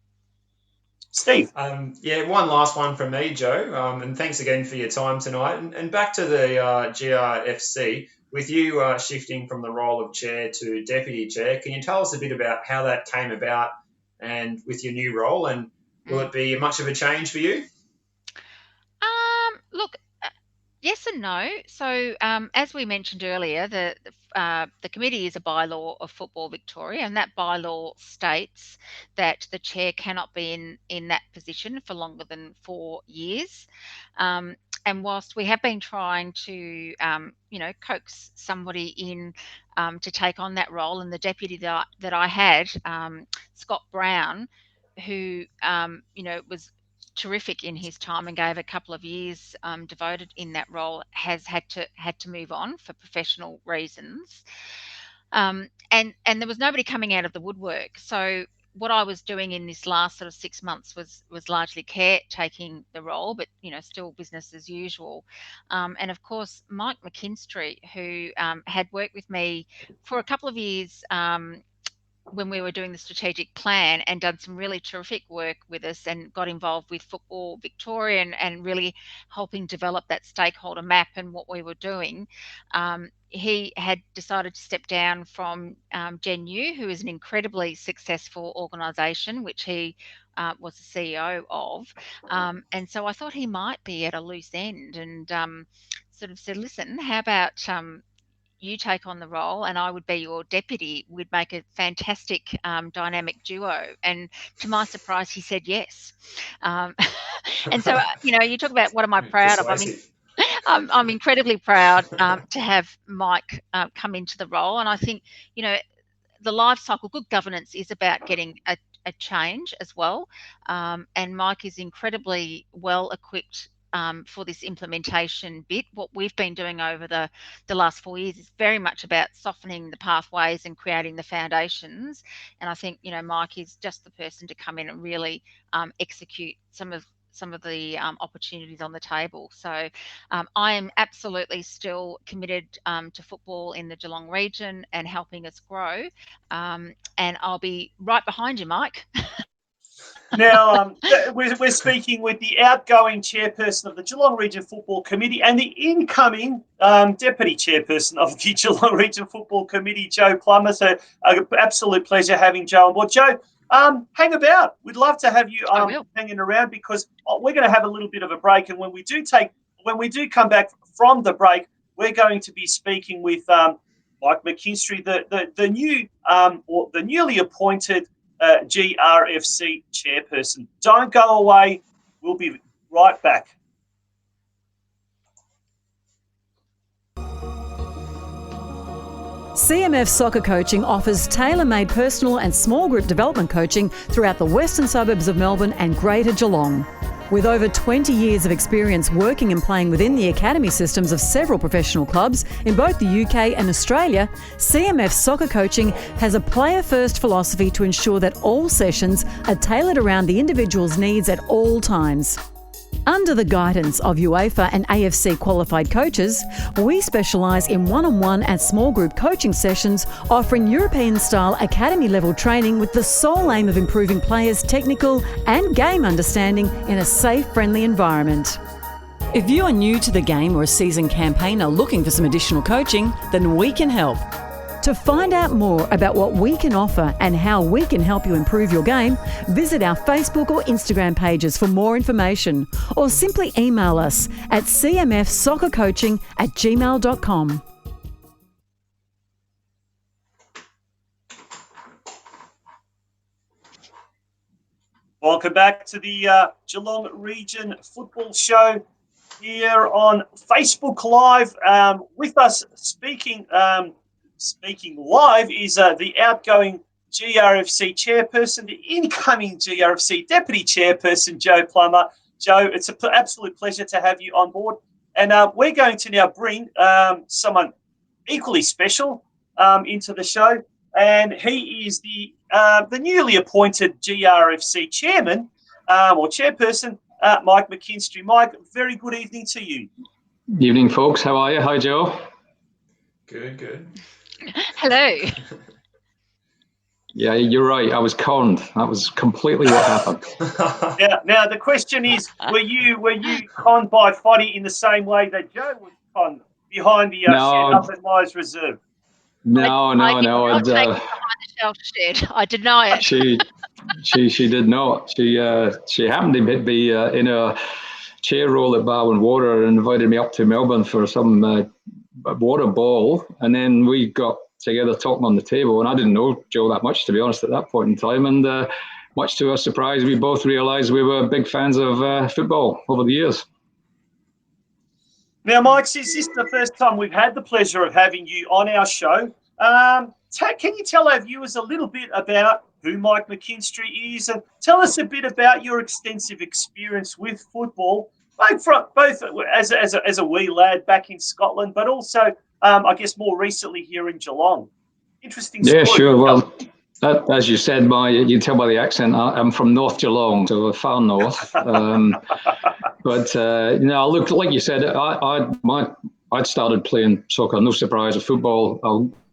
Speaker 1: Steve.
Speaker 2: One last one from me, Joe, and thanks again for your time tonight. And back to the GRFC, with you shifting from the role of chair to deputy chair, can you tell us a bit about how that came about and with your new role, and will it be much of a change for you?
Speaker 4: Look, yes and no. So, as we mentioned earlier, the committee is a bylaw of Football Victoria, and that bylaw states that the chair cannot be in that position for longer than 4 years. And whilst we have been trying to, coax somebody in to take on that role, and the deputy that I had, Scott Brown, who was terrific in his time and gave a couple of years devoted in that role, has had to move on for professional reasons. And there was nobody coming out of the woodwork. So what I was doing in this last sort of 6 months was largely caretaking the role, but still business as usual. And of course, Mike McKinstry, who had worked with me for a couple of years when we were doing the strategic plan, and done some really terrific work with us and got involved with Football Victoria and really helping develop that stakeholder map and what we were doing. He had decided to step down from GenU, who is an incredibly successful organisation, which he was the CEO of. And so I thought he might be at a loose end, and sort of said, listen, how about you take on the role and I would be your deputy? We'd make a fantastic dynamic duo. And to my surprise, he said yes. And so, you talk about what am I proud of? I mean, I'm incredibly proud to have Mike come into the role. And I think, the life cycle, good governance is about getting a change as well. And Mike is incredibly well equipped for this implementation bit. What we've been doing over the last 4 years is very much about softening the pathways and creating the foundations. And I think, Mike is just the person to come in and really execute some of the opportunities on the table. So I am absolutely still committed to football in the Geelong region and helping us grow. And I'll be right behind you, Mike.
Speaker 1: Now, we're speaking with the outgoing chairperson of the Geelong Region Football Committee and the incoming deputy chairperson of the Geelong Region Football Committee, Jo Plummer. So, absolute pleasure having Jo on board. Jo, hang about. We'd love to have you hanging around, because we're going to have a little bit of a break, and when we do come back from the break, we're going to be speaking with Mike McKinstry, the newly appointed GRFC Chairperson. Don't go away. We'll be right back.
Speaker 5: Cmf Soccer Coaching offers tailor-made personal and small group development coaching throughout the western suburbs of Melbourne and Greater Geelong. With over 20 years of experience working and playing within the academy systems of several professional clubs in both the UK and Australia, Cmf Soccer Coaching has a player-first philosophy to ensure that all sessions are tailored around the individual's needs at all times. Under the guidance of UEFA and AFC qualified coaches, we specialise in one-on-one and small group coaching sessions, offering European-style academy-level training with the sole aim of improving players' technical and game understanding in a safe, friendly environment. If you are new to the game or a seasoned campaigner looking for some additional coaching, then we can help. To find out more about what we can offer and how we can help you improve your game, visit our Facebook or Instagram pages for more information, or simply email us at cmfsoccercoaching@gmail.com.
Speaker 1: Welcome back to the Geelong Region Football Show here on Facebook Live. With us speaking live is the outgoing GRFC chairperson, the incoming GRFC deputy chairperson, Jo Plummer. Jo, it's an absolute pleasure to have you on board. And we're going to now bring someone equally special into the show. And he is the newly appointed GRFC chairman or chairperson, Mike McKinstry. Mike, very good evening to you.
Speaker 6: Evening, folks. How are you? Hi, Joe.
Speaker 2: Good.
Speaker 4: Hello.
Speaker 6: Yeah, you're right. I was conned. That was completely what happened.
Speaker 1: Now the question is, were you conned by Foddy in the same way that Joe was conned behind the shed up at Myers Reserve?
Speaker 6: No.
Speaker 4: I did not take it behind the shelter shed. I deny it.
Speaker 6: She did not. She happened to be in a chair role at Barwon Water and invited me up to Melbourne for some water ball, and then we got together talking on the table, and I didn't know Joe that much, to be honest, at that point in time, and much to our surprise, we both realised we were big fans of football over the years.
Speaker 1: Now, Mike, is this the first time we've had the pleasure of having you on our show? Can you tell our viewers a little bit about who Mike McKinstry is, and tell us a bit about your extensive experience with football, both as a wee lad back in Scotland, but also, I guess, more recently here in Geelong. Interesting story.
Speaker 6: Yeah, sure. Well, as you said, you can tell by the accent, I'm from North Geelong, so far north. But look, like you said, I'd started playing soccer, no surprise, of football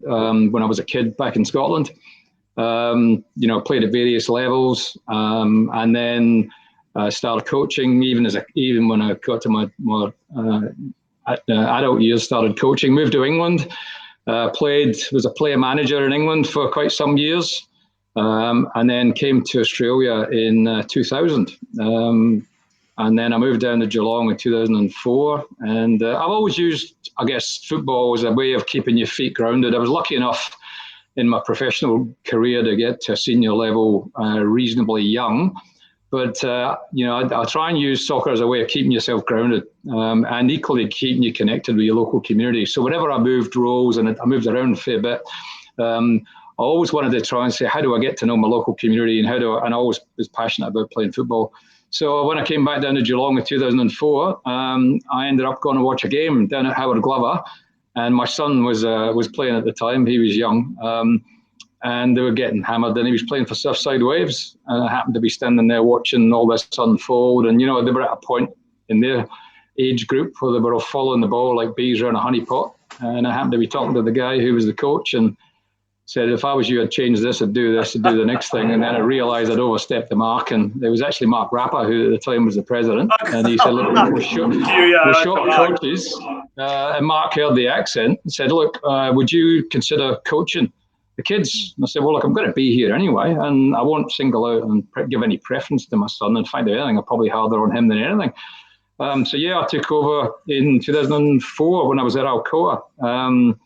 Speaker 6: when I was a kid back in Scotland. Played at various levels, and then started coaching. Even when I got to my more adult years, started coaching. Moved to England. Was a player manager in England for quite some years, and then came to Australia in 2000. And then I moved down to Geelong in 2004. And I've always used, I guess, football as a way of keeping your feet grounded. I was lucky enough in my professional career to get to a senior level reasonably young. But, I try and use soccer as a way of keeping yourself grounded and equally keeping you connected with your local community. So whenever I moved roles, and I moved around a fair bit, I always wanted to try and say, how do I get to know my local community, and I always was passionate about playing football. So when I came back down to Geelong in 2004, I ended up going to watch a game down at Howard Glover, and my son was playing at the time. He was young, and they were getting hammered, and he was playing for Surfside Waves, and I happened to be standing there watching all this unfold, and they were at a point in their age group where they were all following the ball like bees around a honey pot, and I happened to be talking to the guy who was the coach, and said, if I was you, I'd change this, I'd do this, I'd do the next thing. And then I realised I'd overstepped the mark. And it was actually Mark Rapper, who at the time was the president. And he said, look, we're short coaches. And Mark heard the accent and said, look, would you consider coaching the kids? And I said, well, look, I'm going to be here anyway, and I won't single out and give any preference to my son. In fact, anything, I'm probably harder on him than anything. I took over in 2004 when I was at Alcoa.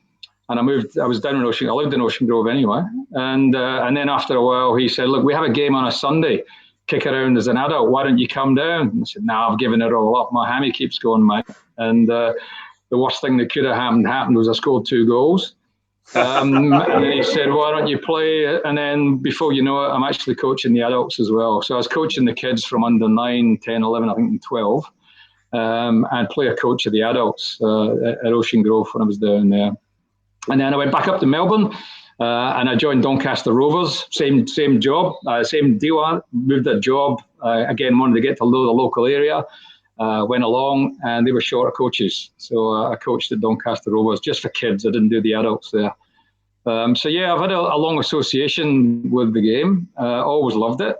Speaker 6: And I was down in I lived in Ocean Grove anyway. And then after a while, he said, look, we have a game on a Sunday, kick around as an adult. Why don't you come down? And I said, no, I've given it all up. My hammy keeps going, mate. And the worst thing that could have happened was I scored 2 goals. And then he said, why don't you play? And then before you know it, I'm actually coaching the adults as well. So I was coaching the kids from under 9, 10, 11, I think, and 12. And player coach of the adults at Ocean Grove when I was down there. And then I went back up to Melbourne and I joined Doncaster Rovers. Same job, same deal. I moved that job. Again, wanted to get to know the local area. Went along and they were short of coaches. So I coached at Doncaster Rovers just for kids. I didn't do the adults there. I've had a long association with the game. Always loved it.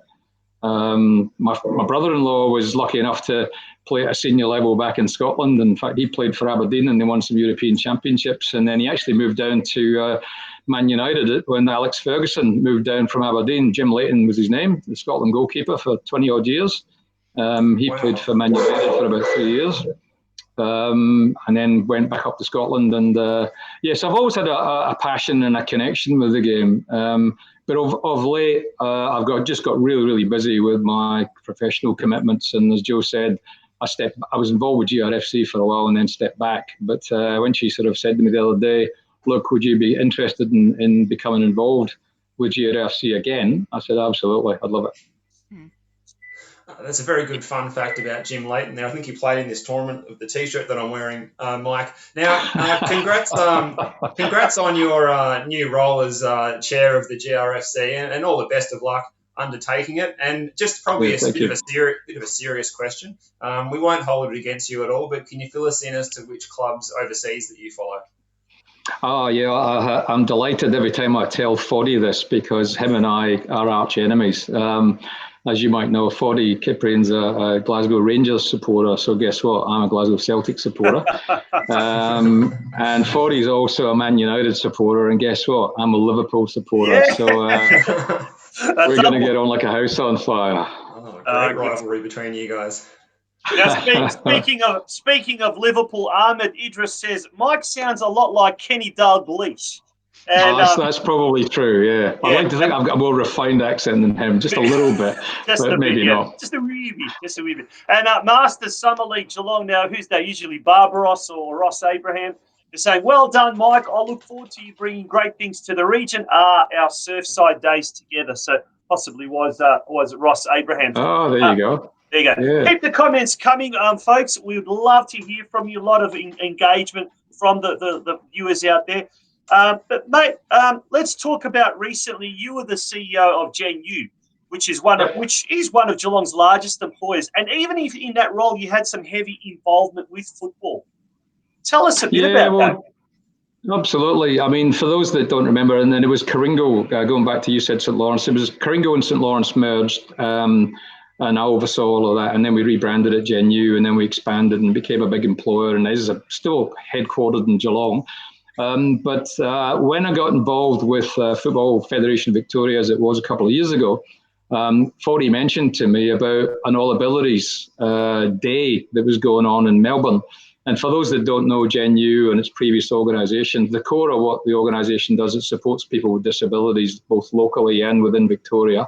Speaker 6: My brother-in-law was lucky enough to play at a senior level back in Scotland. In fact, he played for Aberdeen and they won some European Championships. And then he actually moved down to Man United when Alex Ferguson moved down from Aberdeen. Jim Leighton was his name, the Scotland goalkeeper for 20 odd years. He played for Man United for about 3 years. And then went back up to Scotland. And so I've always had a passion and a connection with the game. But of late, I've just got really, really busy with my professional commitments. And as Joe said, I was involved with GRFC for a while and then stepped back. But when she sort of said to me the other day, look, would you be interested in becoming involved with GRFC again? I said, absolutely, I'd love it.
Speaker 2: That's a very good fun fact about Jim Leighton. Now, I think he played in this tournament of the T-shirt that I'm wearing, Mike. Now, congrats on your new role as chair of the GRFC, and all the best of luck undertaking it. And just probably a bit of a serious question. We won't hold it against you at all, but can you fill us in as to which clubs overseas that you follow?
Speaker 6: Oh, yeah, I'm delighted every time I tell Foddy this because him and I are arch enemies. As you might know, Foddy Kiprian's a Glasgow Rangers supporter, so guess what? I'm a Glasgow Celtic supporter. And Foddy's also a Man United supporter, and guess what? I'm a Liverpool supporter.
Speaker 1: Yeah.
Speaker 6: So we're going to get on like a house on fire.
Speaker 2: Oh, great rivalry between you guys.
Speaker 1: Now, speaking of Liverpool, Ahmed Idris says Mike sounds a lot like Kenny Dalglish. And
Speaker 6: that's probably true. Yeah, I'd like to think I've got a more refined accent than him, just a little bit, but maybe not.
Speaker 1: Just a wee bit. And Masters Summer League Geelong now. Who's that? Usually Barbaros or Ross Abraham. They're saying, "Well done, Mike. I look forward to you bringing great things to the region. Our Surfside days together." So possibly was Ross Abraham.
Speaker 6: Oh, there you go.
Speaker 1: There you go.
Speaker 6: Yeah.
Speaker 1: Keep the comments coming, folks. We would love to hear from you. A lot of engagement from the viewers out there. But, mate, let's talk about recently. You were the CEO of GenU, which is one of Geelong's largest employers. And even if in that role you had some heavy involvement with football. Tell us a bit about that.
Speaker 6: Absolutely. I mean, for those that don't remember, and then it was Coringo, going back to you said St. Lawrence, it was Coringo and St. Lawrence merged. And I oversaw all of that, and then we rebranded it GenU, and then we expanded and became a big employer, and is still headquartered in Geelong. But when I got involved with Football Federation Victoria, as it was a couple of years ago, Foddy mentioned to me about an All Abilities Day that was going on in Melbourne. And for those that don't know GenU and its previous organisations, the core of what the organisation does, it supports people with disabilities, both locally and within Victoria.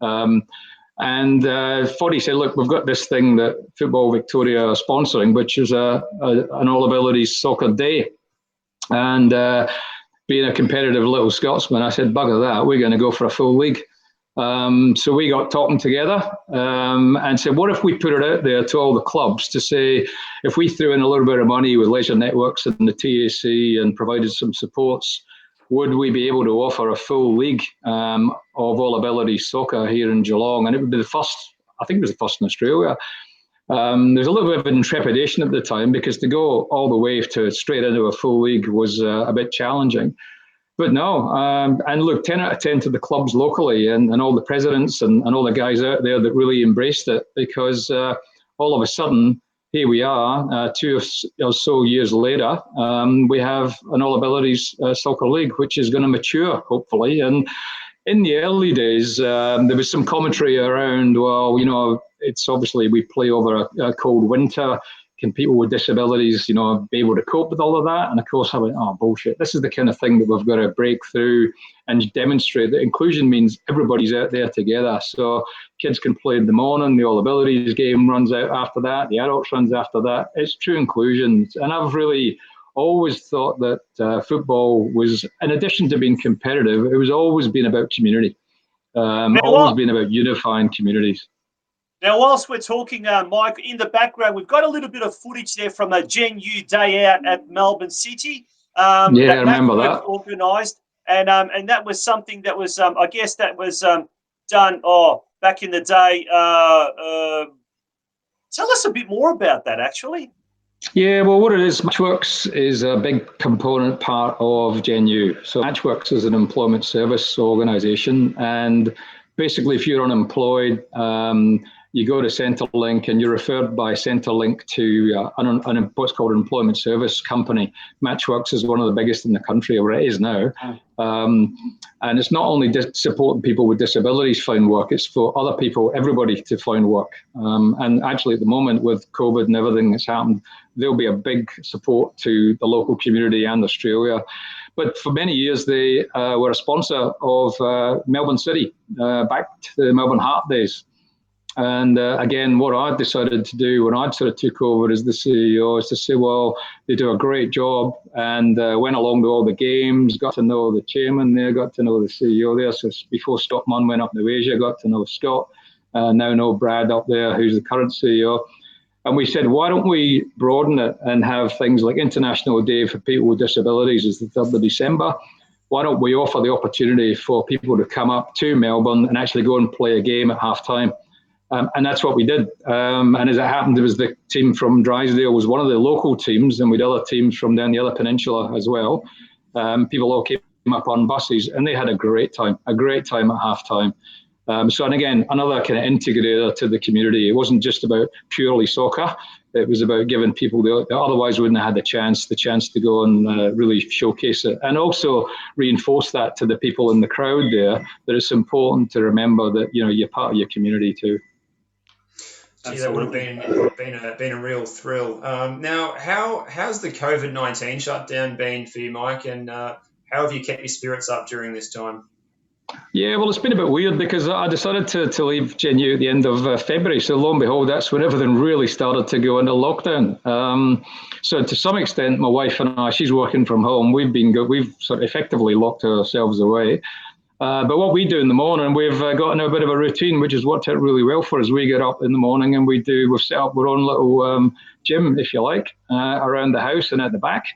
Speaker 6: And Foddy said, look, we've got this thing that Football Victoria are sponsoring, which is an All Abilities Soccer Day. And being a competitive little Scotsman, I said, bugger that, we're going to go for a full league. So we got talking together and said, what if we put it out there to all the clubs to say, if we threw in a little bit of money with Leisure Networks and the TAC and provided some supports, would we be able to offer a full league of All Abilities Soccer here in Geelong? And it would be the first, I think it was the first in Australia. There's a little bit of trepidation at the time because to go all the way to straight into a full league was a bit challenging. But no, and look, 10 out of 10 to the clubs locally and all the presidents and all the guys out there that really embraced it because all of a sudden, here we are, 2 or so years later, we have an All Abilities Soccer League, which is going to mature, hopefully. And in the early days, there was some commentary around, well, you know, it's obviously we play over a cold winter. Can people with disabilities, you know, be able to cope with all of that? And of course, I went, oh, bullshit. This is the kind of thing that we've got to break through and demonstrate that inclusion means everybody's out there together. So kids can play in the morning, the All Abilities game runs out after that, the adults runs after that. It's true inclusion. And I've really always thought that football was, in addition to being competitive, it was always been about community, always been about unifying communities.
Speaker 1: Now, whilst we're talking, Mike, in the background, we've got a little bit of footage there from a GenU day out at Melbourne City.
Speaker 6: I remember that.
Speaker 1: Organised, and that was something that was, I guess, that was done back in the day. Tell us a bit more about that, actually.
Speaker 6: Yeah, well, what it is, Matchworks is a big component part of GenU. So Matchworks is an employment service organisation, and basically, if you're unemployed, you go to Centrelink and you're referred by Centrelink to what's called an employment service company. Matchworks is one of the biggest in the country, or it is now. And it's not only supporting people with disabilities find work, it's for other people, everybody to find work. And actually at the moment with COVID and everything that's happened, there'll be a big support to the local community and Australia. But for many years, they were a sponsor of Melbourne City, back to the Melbourne Heart days. And again, what I decided to do when I sort of took over as the CEO is to say, well, they do a great job, and went along to all the games, got to know the chairman there, got to know the CEO there. So before Scott Munn went up to Asia, got to know Scott, now know Brad up there, who's the current CEO. And we said, why don't we broaden it and have things like International Day for People with Disabilities is the 3rd of December. Why don't we offer the opportunity for people to come up to Melbourne and actually go and play a game at half-time? And that's what we did. And as it happened, it was the team from Drysdale was one of the local teams, and we had other teams from down the other peninsula as well. People all came up on buses, and they had a great time at half time. So, and again, another kind of integrator to the community. It wasn't just about purely soccer. It was about giving people that otherwise wouldn't have had the chance to go and really showcase it, and also reinforce that to the people in the crowd there, that it's important to remember that, you know, you're part of your community too.
Speaker 2: Gee, that would have been a real thrill. Now, how's the COVID-19 shutdown been for you, Mike, and how have you kept your spirits up during this time?
Speaker 6: Yeah, well, it's been a bit weird because I decided to leave GNU at the end of February. So lo and behold, that's when everything really started to go into lockdown. So to some extent, my wife and I, she's working from home. We've sort of effectively locked ourselves away. But what we do in the morning, we've gotten a bit of a routine, which has worked out really well for us. We get up in the morning and we've set up our own little gym, if you like, around the house and at the back.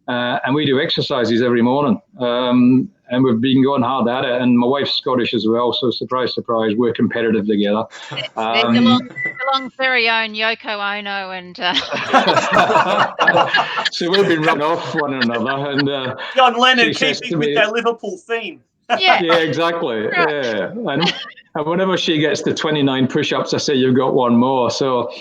Speaker 6: And we do exercises every morning. And we've been going hard at it. And my wife's Scottish as well, so surprise, surprise, we're competitive together.
Speaker 4: Geelong's very own Yoko Ono and...
Speaker 6: So we've been running off one another. And
Speaker 1: John Lennon keeping with that Liverpool theme.
Speaker 4: Yeah,
Speaker 6: exactly. Yeah. And whenever she gets to 29 push-ups, I say, you've got one more. So...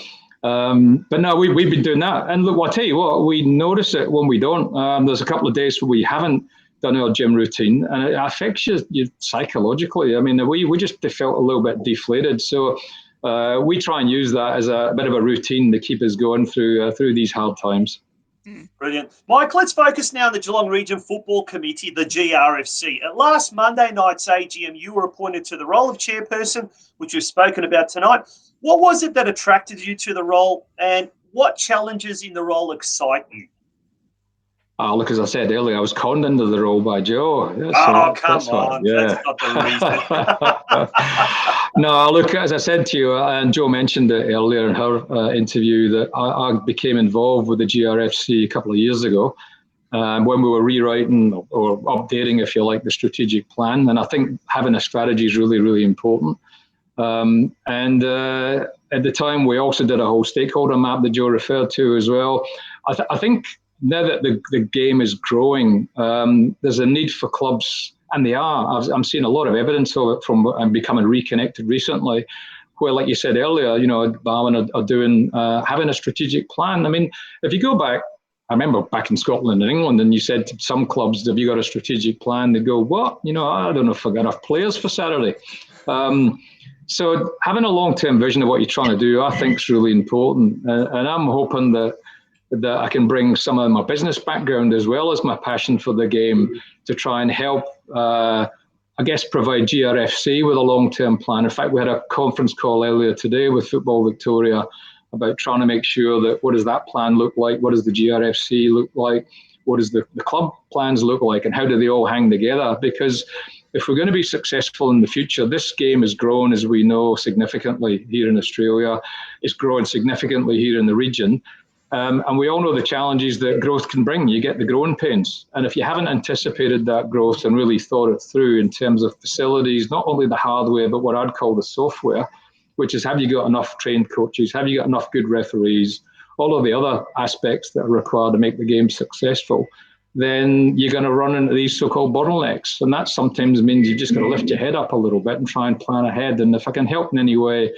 Speaker 6: but no, we've been doing that. And look, I'll tell you what, we notice it when we don't. There's a couple of days where we haven't done our gym routine, and it affects you psychologically. I mean, we just felt a little bit deflated. So we try and use that as a bit of a routine to keep us going through these hard times.
Speaker 1: Brilliant. Mike, let's focus now on the Geelong Region Football Committee, the GRFC. At last Monday night's AGM, you were appointed to the role of chairperson, which we've spoken about tonight. What was it that attracted you to the role, and what challenges in the role excite you?
Speaker 6: Look, as I said earlier, I was conned into the role by Joe.
Speaker 1: Come on.
Speaker 6: Yeah.
Speaker 1: That's not the reason.
Speaker 6: No, look, as I said to you, and Joe mentioned it earlier in her interview, that I became involved with the GRFC a couple of years ago when we were rewriting or updating, if you like, the strategic plan. And I think having a strategy is really, really important. And at the time, we also did a whole stakeholder map that Joe referred to as well. I think now that the game is growing, there's a need for clubs, and they are. I'm seeing a lot of evidence of it from becoming reconnected recently, where, like you said earlier, you know, Barwon are doing, having a strategic plan. I mean, if you go back, I remember back in Scotland and England, and you said to some clubs, have you got a strategic plan? They'd go, what? You know, I don't know if I've got enough players for Saturday. So having a long-term vision of what you're trying to do, I think, is really important. And I'm hoping that I can bring some of my business background as well as my passion for the game to try and help, I guess, provide GRFC with a long-term plan. In fact, we had a conference call earlier today with Football Victoria about trying to make sure that what does that plan look like? What does the GRFC look like? What does the club plans look like? And how do they all hang together? Because if we're going to be successful in the future, this game has grown, as we know, significantly here in Australia. It's growing significantly here in the region. And we all know the challenges that growth can bring. You get the growing pains. And if you haven't anticipated that growth and really thought it through in terms of facilities, not only the hardware, but what I'd call the software, which is, have you got enough trained coaches? Have you got enough good referees? All of the other aspects that are required to make the game successful, then you're going to run into these so-called bottlenecks. And that sometimes means you just got to lift your head up a little bit and try and plan ahead. And if I can help in any way,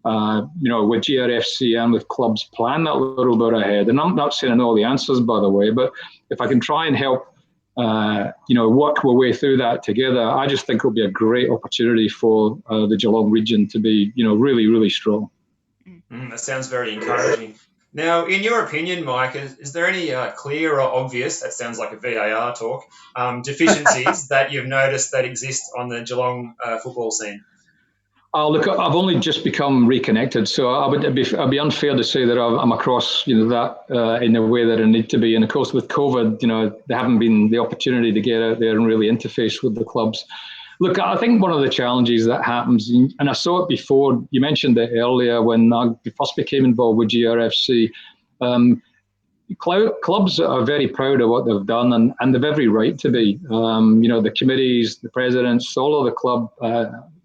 Speaker 6: you know, with GRFC and with clubs, plan that little bit ahead. And I'm not saying I know all the answers, by the way, but if I can try and help, you know, work our way through that together, I just think it'll be a great opportunity for the Geelong region to be, you know, really, really strong.
Speaker 2: That sounds very encouraging. Now, in your opinion, Mike, is there any clear or obvious, that sounds like a VAR talk, deficiencies that you've noticed that exist on the Geelong football scene?
Speaker 6: Look, I've only just become reconnected, so it'd be unfair to say that I'm across, you know, that in a way that I need to be. And of course, with COVID, you know, there haven't been the opportunity to get out there and really interface with the clubs. Look, I think one of the challenges that happens, and I saw it before, you mentioned it earlier when I first became involved with GRFC, clubs are very proud of what they've done, and they've every right to be. You know, the committees, the presidents, all of the club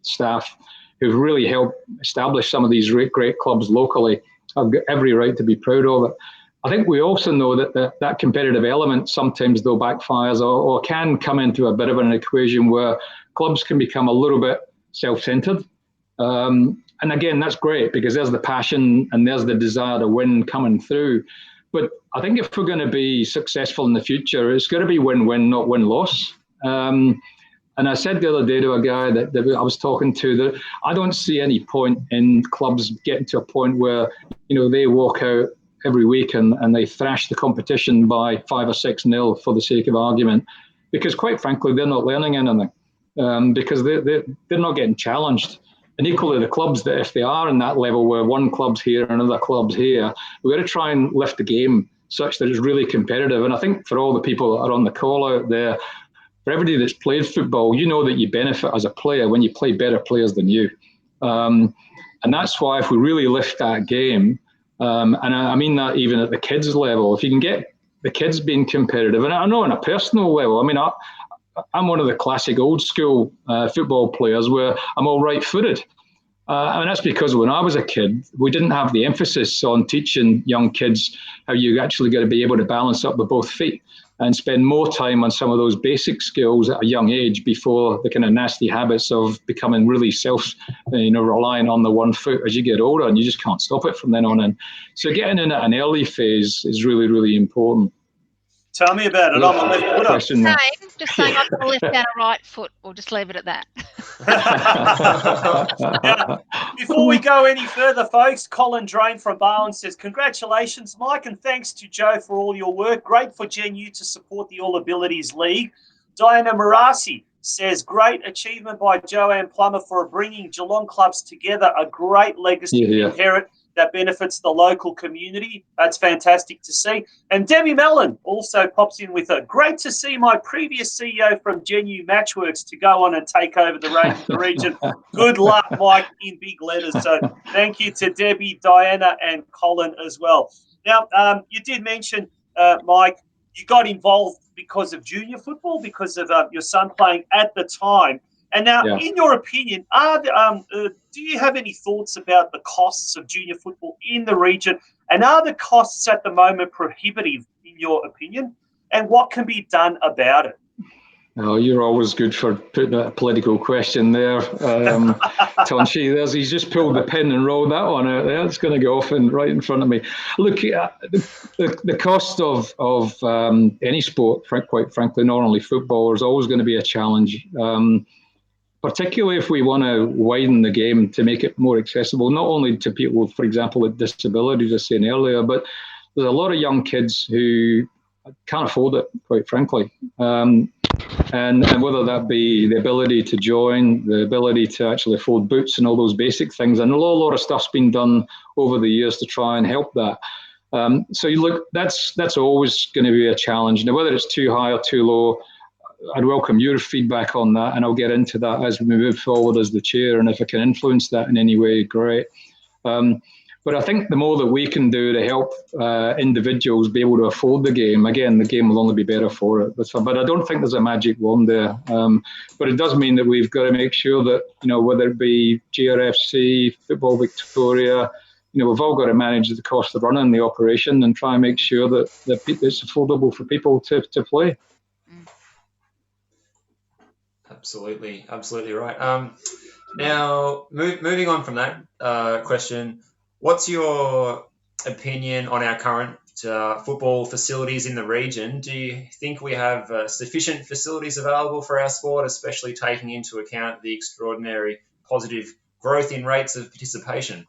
Speaker 6: staff who've really helped establish some of these great clubs locally have got every right to be proud of it. I think we also know that competitive element sometimes though backfires or can come into a bit of an equation where clubs can become a little bit self-centered. And again, that's great because there's the passion and there's the desire to win coming through. But I think if we're going to be successful in the future, it's going to be win-win, not win-loss. And I said the other day to a guy that I was talking to that I don't see any point in clubs getting to a point where, they walk out every week and they thrash the competition by 5 or 6-0 for the sake of argument. Because quite frankly, they're not learning anything because they're not getting challenged. And equally, the clubs that if they are in that level where one club's here and another club's here, we've got to try and lift the game such that it's really competitive. And I think for all the people that are on the call out there, for everybody that's played football, you know that you benefit as a player when you play better players than you. And that's why if we really lift that game, and I mean that even at the kids level, if you can get the kids being competitive, and I know on a personal level, I mean, I'm one of the classic old school football players where I'm all right-footed. And that's because when I was a kid, we didn't have the emphasis on teaching young kids how you actually got to be able to balance up with both feet and spend more time on some of those basic skills at a young age before the kind of nasty habits of becoming really reliant on the one foot as you get older, and you just can't stop it from then on in. So getting in at an early phase is really, really important.
Speaker 1: Tell me about it. I'm a left footer.
Speaker 4: Just saying I'm going to lift down a right foot. We'll just leave it at that.
Speaker 1: Now, before we go any further, folks, Colin Drain from Barwon says, congratulations, Mike, and thanks to Joe for all your work. Great for Gen U to support the All Abilities League. Diana Marasi says, great achievement by Joanne Plummer for bringing Geelong clubs together. A great legacy to inherit that benefits the local community. That's fantastic to see. And Debbie Mellon also pops in with a great to see my previous CEO from Gen U Matchworks to go on and take over the region. Good luck, Mike, in big letters. So thank you to Debbie, Diana, and Colin as well. Now, you did mention, Mike, you got involved because of junior football, because of your son playing at the time. And now, in your opinion, do you have any thoughts about the costs of junior football in the region? And are the costs at the moment prohibitive, in your opinion? And what can be done about it?
Speaker 6: Oh, you're always good for putting a political question there. Tonchi, he's just pulled the pin and rolled that one out there. It's going to go off right in front of me. Look, the cost of any sport, quite frankly, not only football, is always going to be a challenge. Particularly if we want to widen the game to make it more accessible, not only to people, for example, with disabilities, as I was saying earlier, but there's a lot of young kids who can't afford it, quite frankly. And whether that be the ability to join, the ability to actually afford boots and all those basic things. And a lot of stuff's been done over the years to try and help that. So you look, that's always going to be a challenge. Now, whether it's too high or too low, I'd welcome your feedback on that, and I'll get into that as we move forward as the chair, and if I can influence that in any way, great. But I think the more that we can do to help individuals be able to afford the game, again, the game will only be better for it. But I don't think there's a magic wand there. But it does mean that we've got to make sure that, whether it be GRFC, Football Victoria, we've all got to manage the cost of running the operation and try and make sure that it's affordable for people to play.
Speaker 2: Absolutely right. Now, moving on from that question, what's your opinion on our current football facilities in the region? Do you think we have sufficient facilities available for our sport, especially taking into account the extraordinary positive growth in rates of participation?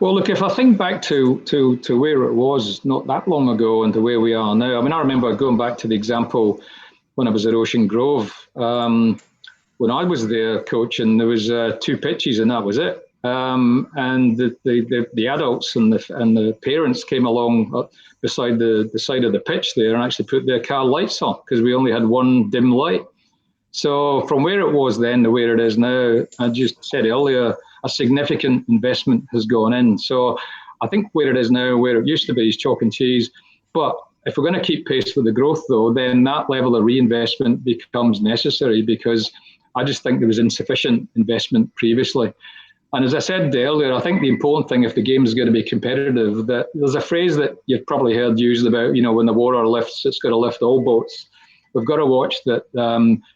Speaker 6: Well, look, if I think back to where it was not that long ago and to where we are now, I mean, I remember going back to the example when I was at Ocean Grove. When I was there coaching, there was 2 pitches and that was it. And the adults and the parents came along beside the side of the pitch there and actually put their car lights on because we only had one dim light. So from where it was then to where it is now, I just said earlier, a significant investment has gone in. So I think where it is now, where it used to be is chalk and cheese. But if we're going to keep pace with the growth, though, then that level of reinvestment becomes necessary because I just think there was insufficient investment previously. And as I said earlier, I think the important thing, if the game is going to be competitive, that there's a phrase that you've probably heard used about, when the water lifts, it's going to lift all boats. We've got to watch that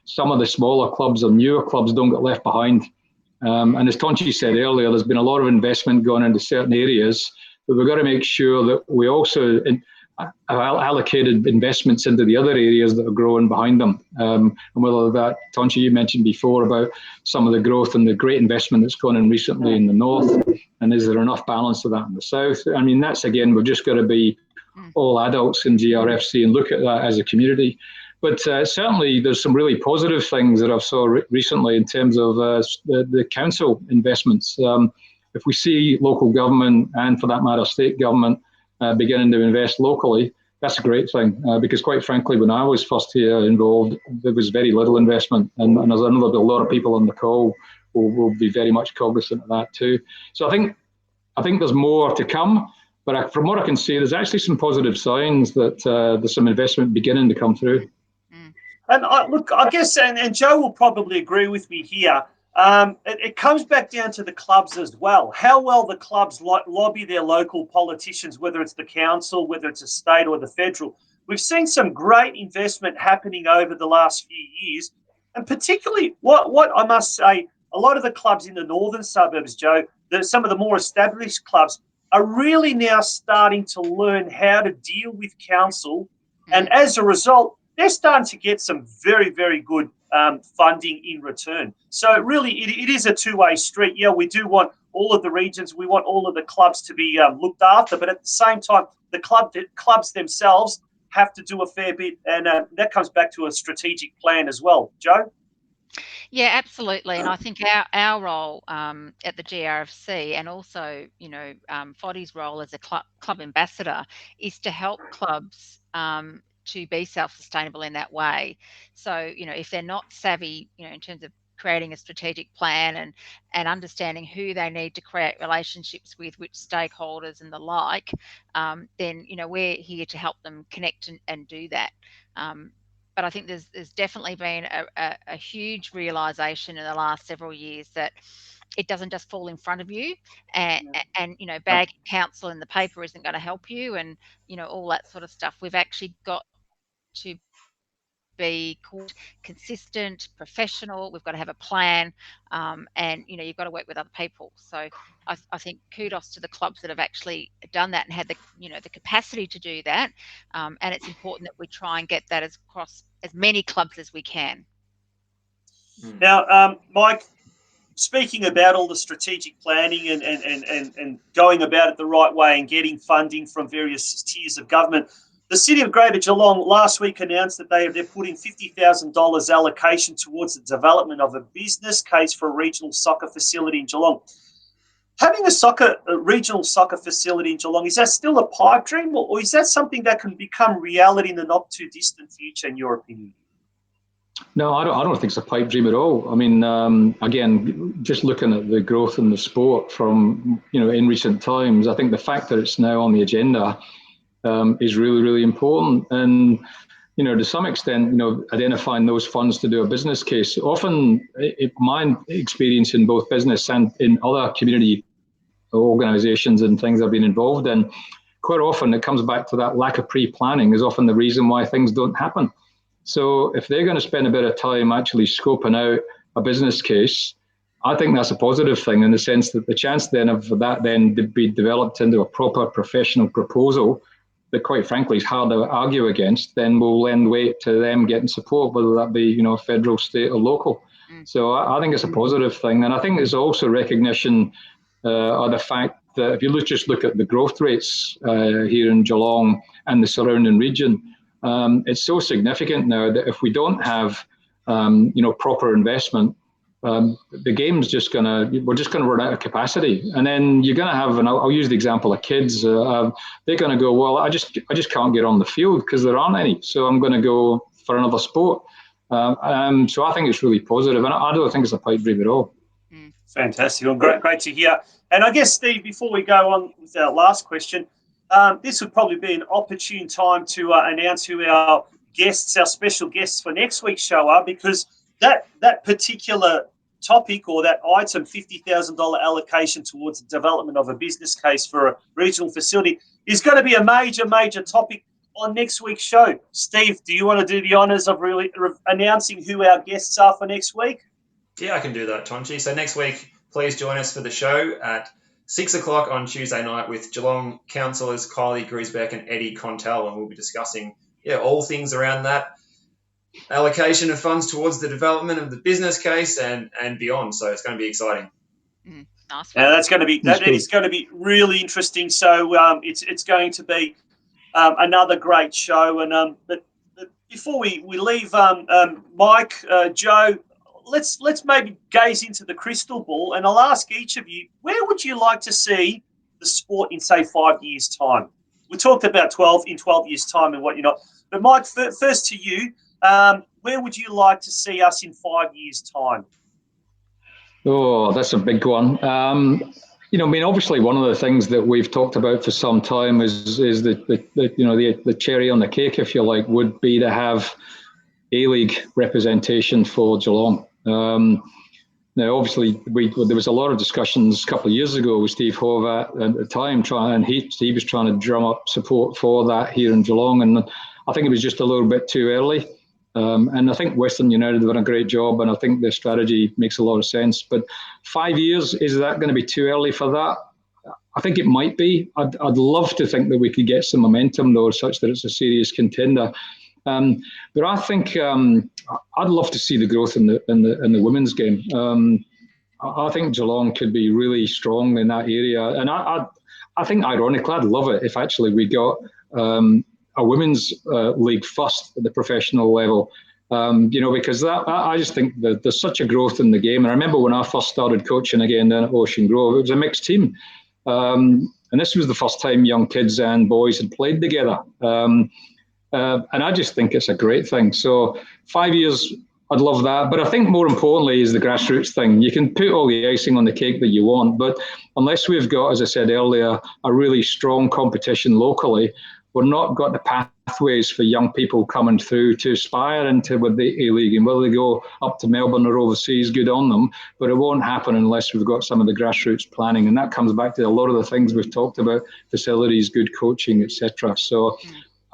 Speaker 6: some of the smaller clubs or newer clubs don't get left behind. And as Tonchi said earlier, there's been a lot of investment going into certain areas, but we've got to make sure that we also have allocated investments into the other areas that are growing behind them. And whether that, Tonchi, you mentioned before about some of the growth and the great investment that's gone in recently in the north, and is there enough balance of that in the south? I mean, that's, again, we've just got to be all adults in GRFC and look at that as a community. But certainly there's some really positive things that I've saw recently in terms of the council investments. If we see local government, and for that matter state government, beginning to invest locally, that's a great thing, because quite frankly, when I was first here involved, there was very little investment, and as I know that a lot of people on the call will be very much cognizant of that too. So I think there's more to come, but from what I can see, there's actually some positive signs that there's some investment beginning to come through.
Speaker 1: And I guess, and Joe will probably agree with me here, it comes back down to the clubs as well. How well the clubs lobby their local politicians, whether it's the council, whether it's a state or the federal. We've seen some great investment happening over the last few years, and particularly what I must say, a lot of the clubs in the northern suburbs, Joe, some of the more established clubs are really now starting to learn how to deal with council, and as a result, they're starting to get some very, very good funding in return. So really, it is a two-way street. Yeah, we do want all of the regions, we want all of the clubs to be looked after, but at the same time, the clubs themselves have to do a fair bit, and that comes back to a strategic plan as well. Joe?
Speaker 4: Yeah, absolutely. And I think our role at the GRFC, and also, FODI's role as a club ambassador, is to help clubs to be self-sustainable in that way. So, if they're not savvy, in terms of creating a strategic plan and understanding who they need to create relationships with, which stakeholders and the like, then, we're here to help them connect and do that. But I think there's definitely been a huge realisation in the last several years that it doesn't just fall in front of you, and bagging council in the paper isn't going to help you, and all that sort of stuff. We've actually got to be consistent, professional. We've got to have a plan, and you've got to work with other people. So I think kudos to the clubs that have actually done that and had the the capacity to do that. And it's important that we try and get that across as many clubs as we can.
Speaker 1: Now, Mike, speaking about all the strategic planning and going about it the right way and getting funding from various tiers of government, the City of Greater Geelong last week announced that they're putting $50,000 allocation towards the development of a business case for a regional soccer facility in Geelong. Having a regional soccer facility in Geelong, is that still a pipe dream, or is that something that can become reality in the not too distant future, in your opinion?
Speaker 6: No, I don't think it's a pipe dream at all. I mean, again, just looking at the growth in the sport from, in recent times, I think the fact that it's now on the agenda is really, really important. And, to some extent, identifying those funds to do a business case. Often, my experience in both business and in other community organisations and things I've been involved in, quite often it comes back to that lack of pre-planning is often the reason why things don't happen. So if they're going to spend a bit of time actually scoping out a business case, I think that's a positive thing in the sense that the chance then of that then to be developed into a proper professional proposal that quite frankly is hard to argue against, then will lend weight to them getting support, whether that be, federal, state or local. So I think it's a positive thing. And I think there's also recognition of the fact that if you just look at the growth rates here in Geelong and the surrounding region, it's so significant now that if we don't have, proper investment, the game's we're just gonna run out of capacity, and then you're gonna have, and I'll use the example of kids. They're gonna go, well, I just can't get on the field because there aren't any, so I'm gonna go for another sport. So I think it's really positive, and I don't think it's a pipe dream at all.
Speaker 1: Fantastic. Well, great to hear. And I guess, Steve, before we go on with our last question, this would probably be an opportune time to announce who our special guests for next week's show are, because that particular topic or that item, $50,000 allocation towards the development of a business case for a regional facility, is going to be a major topic on next week's show. Steve, do you want to do the honours of really announcing who our guests are for next week?
Speaker 2: Yeah, I can do that, Tonchi. So next week, please join us for the show at 6 o'clock on Tuesday night with Geelong councillors Kylie Griesbeck and Eddie Contel, and we'll be discussing all things around that allocation of funds towards the development of the business case and beyond. So it's going to be exciting.
Speaker 4: Nice
Speaker 1: Now
Speaker 4: one.
Speaker 1: that's going to be that is going to be really interesting. So it's going to be another great show. And but before we leave, Mike, Joe, let's maybe gaze into the crystal ball, and I'll ask each of you, where would you like to see the sport in, say, 5 years' time? We talked about 12 years' time and what you're not. But Mike, first to you, where would you like to see us in 5 years' time?
Speaker 6: Oh, that's a big one. Obviously, one of the things that we've talked about for some time is the cherry on the cake, if you like, would be to have A-League representation for Geelong. Now, obviously, there was a lot of discussions a couple of years ago with Steve Horvath at the time, he was trying to drum up support for that here in Geelong, and I think it was just a little bit too early. And I think Western United have done a great job, and I think their strategy makes a lot of sense. But 5 years, is that going to be too early for that? I think it might be. I'd love to think that we could get some momentum, though, such that it's a serious contender. But I think I'd love to see the growth in the women's game. I think Geelong could be really strong in that area, and I think, ironically, I'd love it if actually we got a women's league first at the professional level. Because I just think that there's such a growth in the game. And I remember when I first started coaching again down at Ocean Grove, it was a mixed team, and this was the first time young kids and boys had played together. And I just think it's a great thing. So 5 years, I'd love that. But I think more importantly is the grassroots thing. You can put all the icing on the cake that you want, but unless we've got, as I said earlier, a really strong competition locally, we've not got the pathways for young people coming through to aspire into with the A-League. And whether they go up to Melbourne or overseas, good on them. But it won't happen unless we've got some of the grassroots planning. And that comes back to a lot of the things we've talked about, facilities, good coaching, etc. So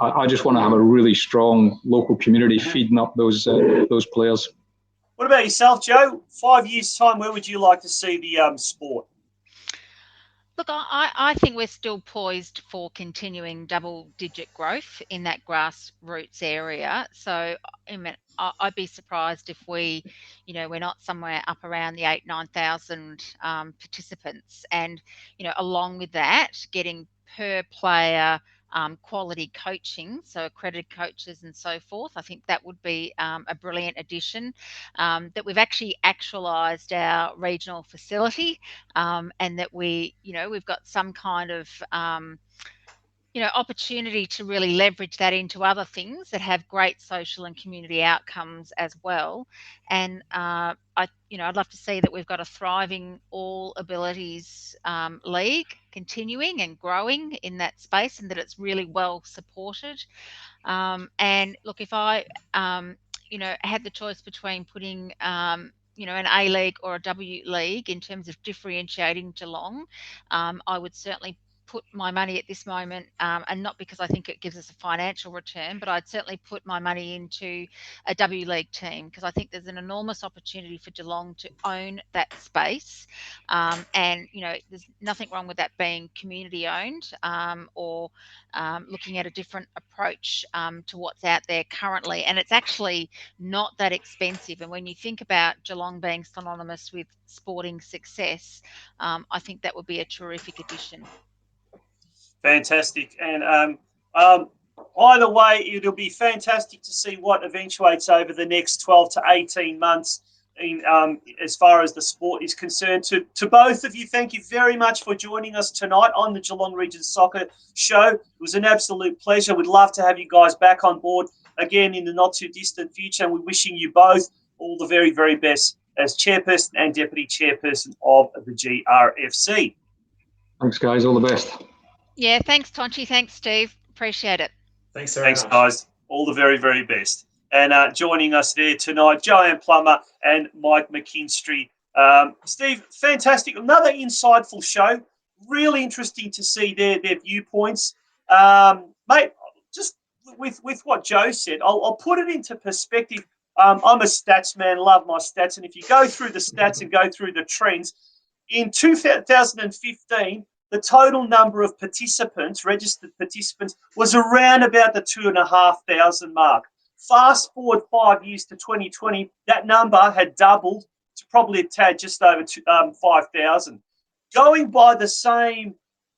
Speaker 6: I just want to have a really strong local community feeding up those players.
Speaker 1: What about yourself, Joe? 5 years' time, where would you like to see the sport?
Speaker 4: Look, I think we're still poised for continuing double-digit growth in that grassroots area. So, I mean, I'd be surprised if we're not somewhere up around the 8,000-9,000 participants. And, along with that, getting per player quality coaching, so accredited coaches and so forth. I think that would be a brilliant addition. That we've actually actualised our regional facility, and that we've got some kind of opportunity to really leverage that into other things that have great social and community outcomes as well. And I'd love to see that we've got a thriving all abilities league continuing and growing in that space, and that it's really well supported. And look, if I had the choice between putting an A League or a W League in terms of differentiating Geelong, I would certainly put my money at this moment, and not because I think it gives us a financial return, but I'd certainly put my money into a W League team, because I think there's an enormous opportunity for Geelong to own that space. And there's nothing wrong with that being community owned, or looking at a different approach to what's out there currently. And it's actually not that expensive. And when you think about Geelong being synonymous with sporting success, I think that would be a terrific addition.
Speaker 1: Fantastic. And either way, it'll be fantastic to see what eventuates over the next 12 to 18 months in, as far as the sport is concerned. To both of you, thank you very much for joining us tonight on the Geelong Region Soccer Show. It was an absolute pleasure. We'd love to have you guys back on board again in the not-too-distant future, and we're wishing you both all the very, very best as Chairperson and Deputy Chairperson of the GRFC.
Speaker 6: Thanks, guys. All the best.
Speaker 4: Yeah, thanks, Tonchi. Thanks, Steve. Appreciate it.
Speaker 2: Thanks very much.
Speaker 1: Guys. All the very, very best. And joining us there tonight, Joanne Plummer and Mike McKinstry Steve, fantastic. Another insightful show. Really interesting to see their viewpoints. Mate, just with what Joe said, I'll put it into perspective. I'm a stats man, love my stats. And if you go through the stats and go through the trends, in 2015, the total number of participants, registered participants, was around about the 2,500 mark. Fast forward 5 years to 2020, that number had doubled to probably a tad just over 5,000. Going by the same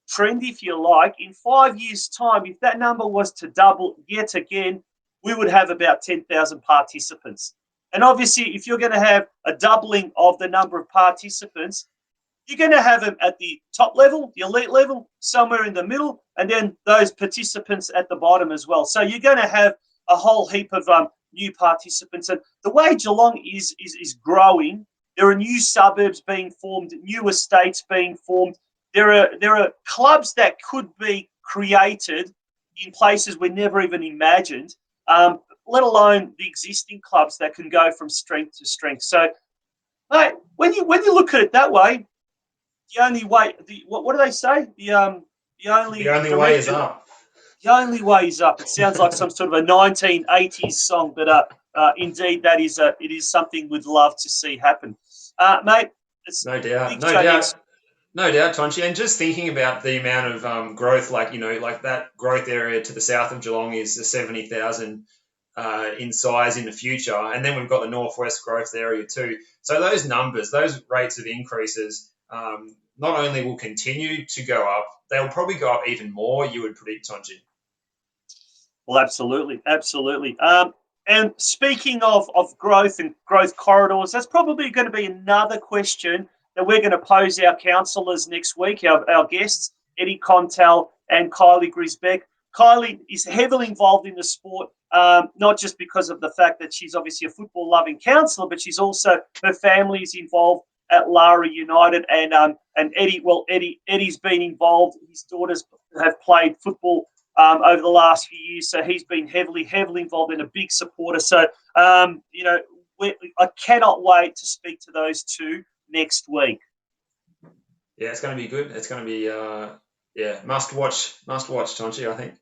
Speaker 1: trend, if you like, in 5 years' time, if that number was to double yet again, we would have about 10,000 participants. And obviously, if you're going to have a doubling of the number of participants, you're going to have them at the top level, the elite level, somewhere in the middle, and then those participants at the bottom as well. So you're going to have a whole heap of new participants. And the way Geelong is growing, there are new suburbs being formed, new estates being formed. There are clubs that could be created in places we never even imagined, let alone the existing clubs that can go from strength to strength. So, mate, when you look at it that way, the only way, what do they say? The only
Speaker 2: way is up.
Speaker 1: The only way is up. It sounds like some sort of a 1980s song, but indeed it is something we'd love to see happen, mate. It's
Speaker 2: no doubt, Tonchi. And just thinking about the amount of growth, like that growth area to the south of Geelong is the 70,000 in size in the future, and then we've got the northwest growth area too. So those numbers, those rates of increases, not only will continue to go up, they'll probably go up even more, you would predict, Tonchi.
Speaker 1: Well, absolutely. And speaking of growth and growth corridors, that's probably going to be another question that we're going to pose our councillors next week, our guests, Eddie Contal and Kylie Grisbeck. Kylie is heavily involved in the sport, not just because of the fact that she's obviously a football-loving councillor, but she's also, her family is involved at Lara United, and Eddie's been involved. His daughters have played football over the last few years, so he's been heavily involved and a big supporter. So, I cannot wait to speak to those two next week.
Speaker 2: Yeah, it's going to be good. It's going to be, must watch, Tonchi, I think.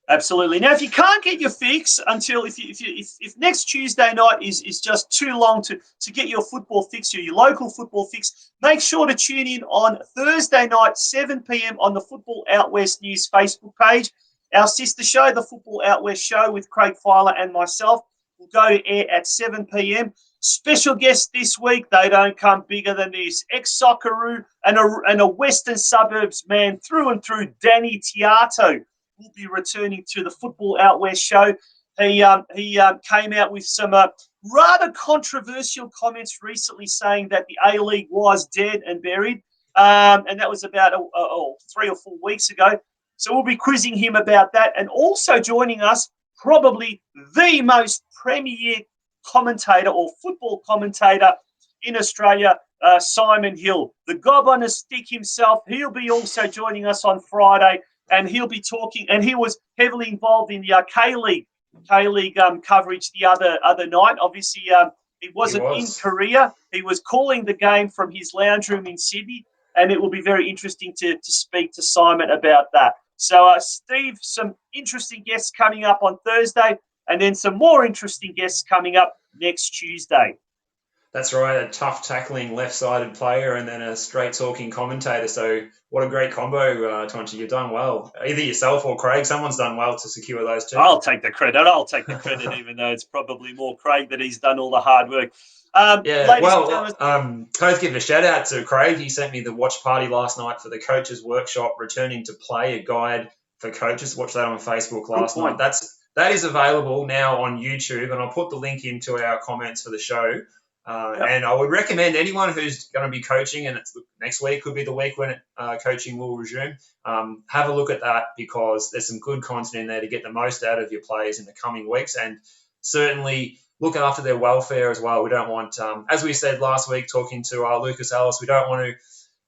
Speaker 1: Absolutely. Now, if you can't get your fix until if next Tuesday night is just too long to get your football fix, your local football fix, make sure to tune in on Thursday night, 7 p.m. on the Football Out West News Facebook page. Our sister show, the Football Out West Show with Craig Filer and myself, will go to air at 7 p.m. Special guest this week, they don't come bigger than this. Ex-Socceroo and a Western Suburbs man through and through, Danny Tiato, will be returning to the Football Out West Show. He came out with some rather controversial comments recently, saying that the A-League was dead and buried, and that was about 3 or 4 weeks ago. So we'll be quizzing him about that, and also joining us, probably the most premier commentator or football commentator in Australia, Simon Hill, the gob on a stick himself. He'll be also joining us on Friday. And he'll be talking, and he was heavily involved in the K-League coverage the other night. Obviously, he wasn't in Korea. He was calling the game from his lounge room in Sydney, and it will be very interesting to speak to Simon about that. So, Steve, some interesting guests coming up on Thursday, and then some more interesting guests coming up next Tuesday.
Speaker 2: That's right, a tough tackling left-sided player and then a straight-talking commentator. So what a great combo, Tonchi. You've done well. Either yourself or Craig, someone's done well to secure those two.
Speaker 1: I'll take the credit, even though it's probably more Craig that he's done all the hard work.
Speaker 2: Both give a shout-out to Craig. He sent me the watch party last night for the Coaches Workshop, Returning to Play, a guide for coaches. Watch that on Facebook last night. That is available now on YouTube, and I'll put the link into our comments for the show. And I would recommend anyone who's going to be coaching, and next week could be the week when coaching will resume, have a look at that, because there's some good content in there to get the most out of your players in the coming weeks, and certainly look after their welfare as well. We don't want, as we said last week talking to Lucas Ellis, we don't want to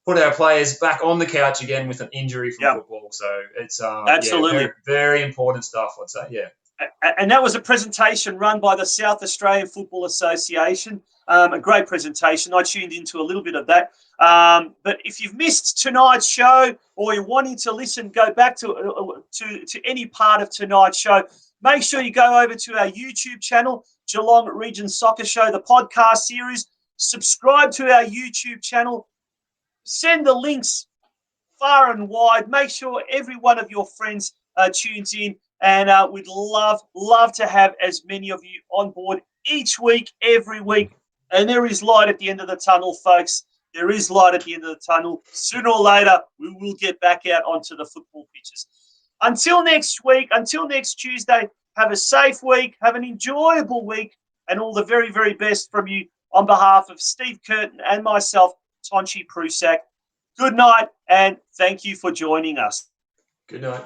Speaker 2: put our players back on the couch again with an injury from football. So it's
Speaker 1: absolutely
Speaker 2: very important stuff, I'd say. Yeah.
Speaker 1: And that was a presentation run by the South Australian Football Association. A great presentation. I tuned into a little bit of that. But if you've missed tonight's show or you're wanting to listen, go back to any part of tonight's show, make sure you go over to our YouTube channel, Geelong Region Soccer Show, the podcast series. Subscribe to our YouTube channel. Send the links far and wide. Make sure every one of your friends tunes in. And we'd love to have as many of you on board each week, every week. And there is light at the end of the tunnel, folks. There is light at the end of the tunnel. Sooner or later, we will get back out onto the football pitches. Until next week, until next Tuesday, have a safe week, have an enjoyable week, and all the very, very best from you on behalf of Steve Curtin and myself, Tonchi Prusak. Good night, and thank you for joining us.
Speaker 2: Good night.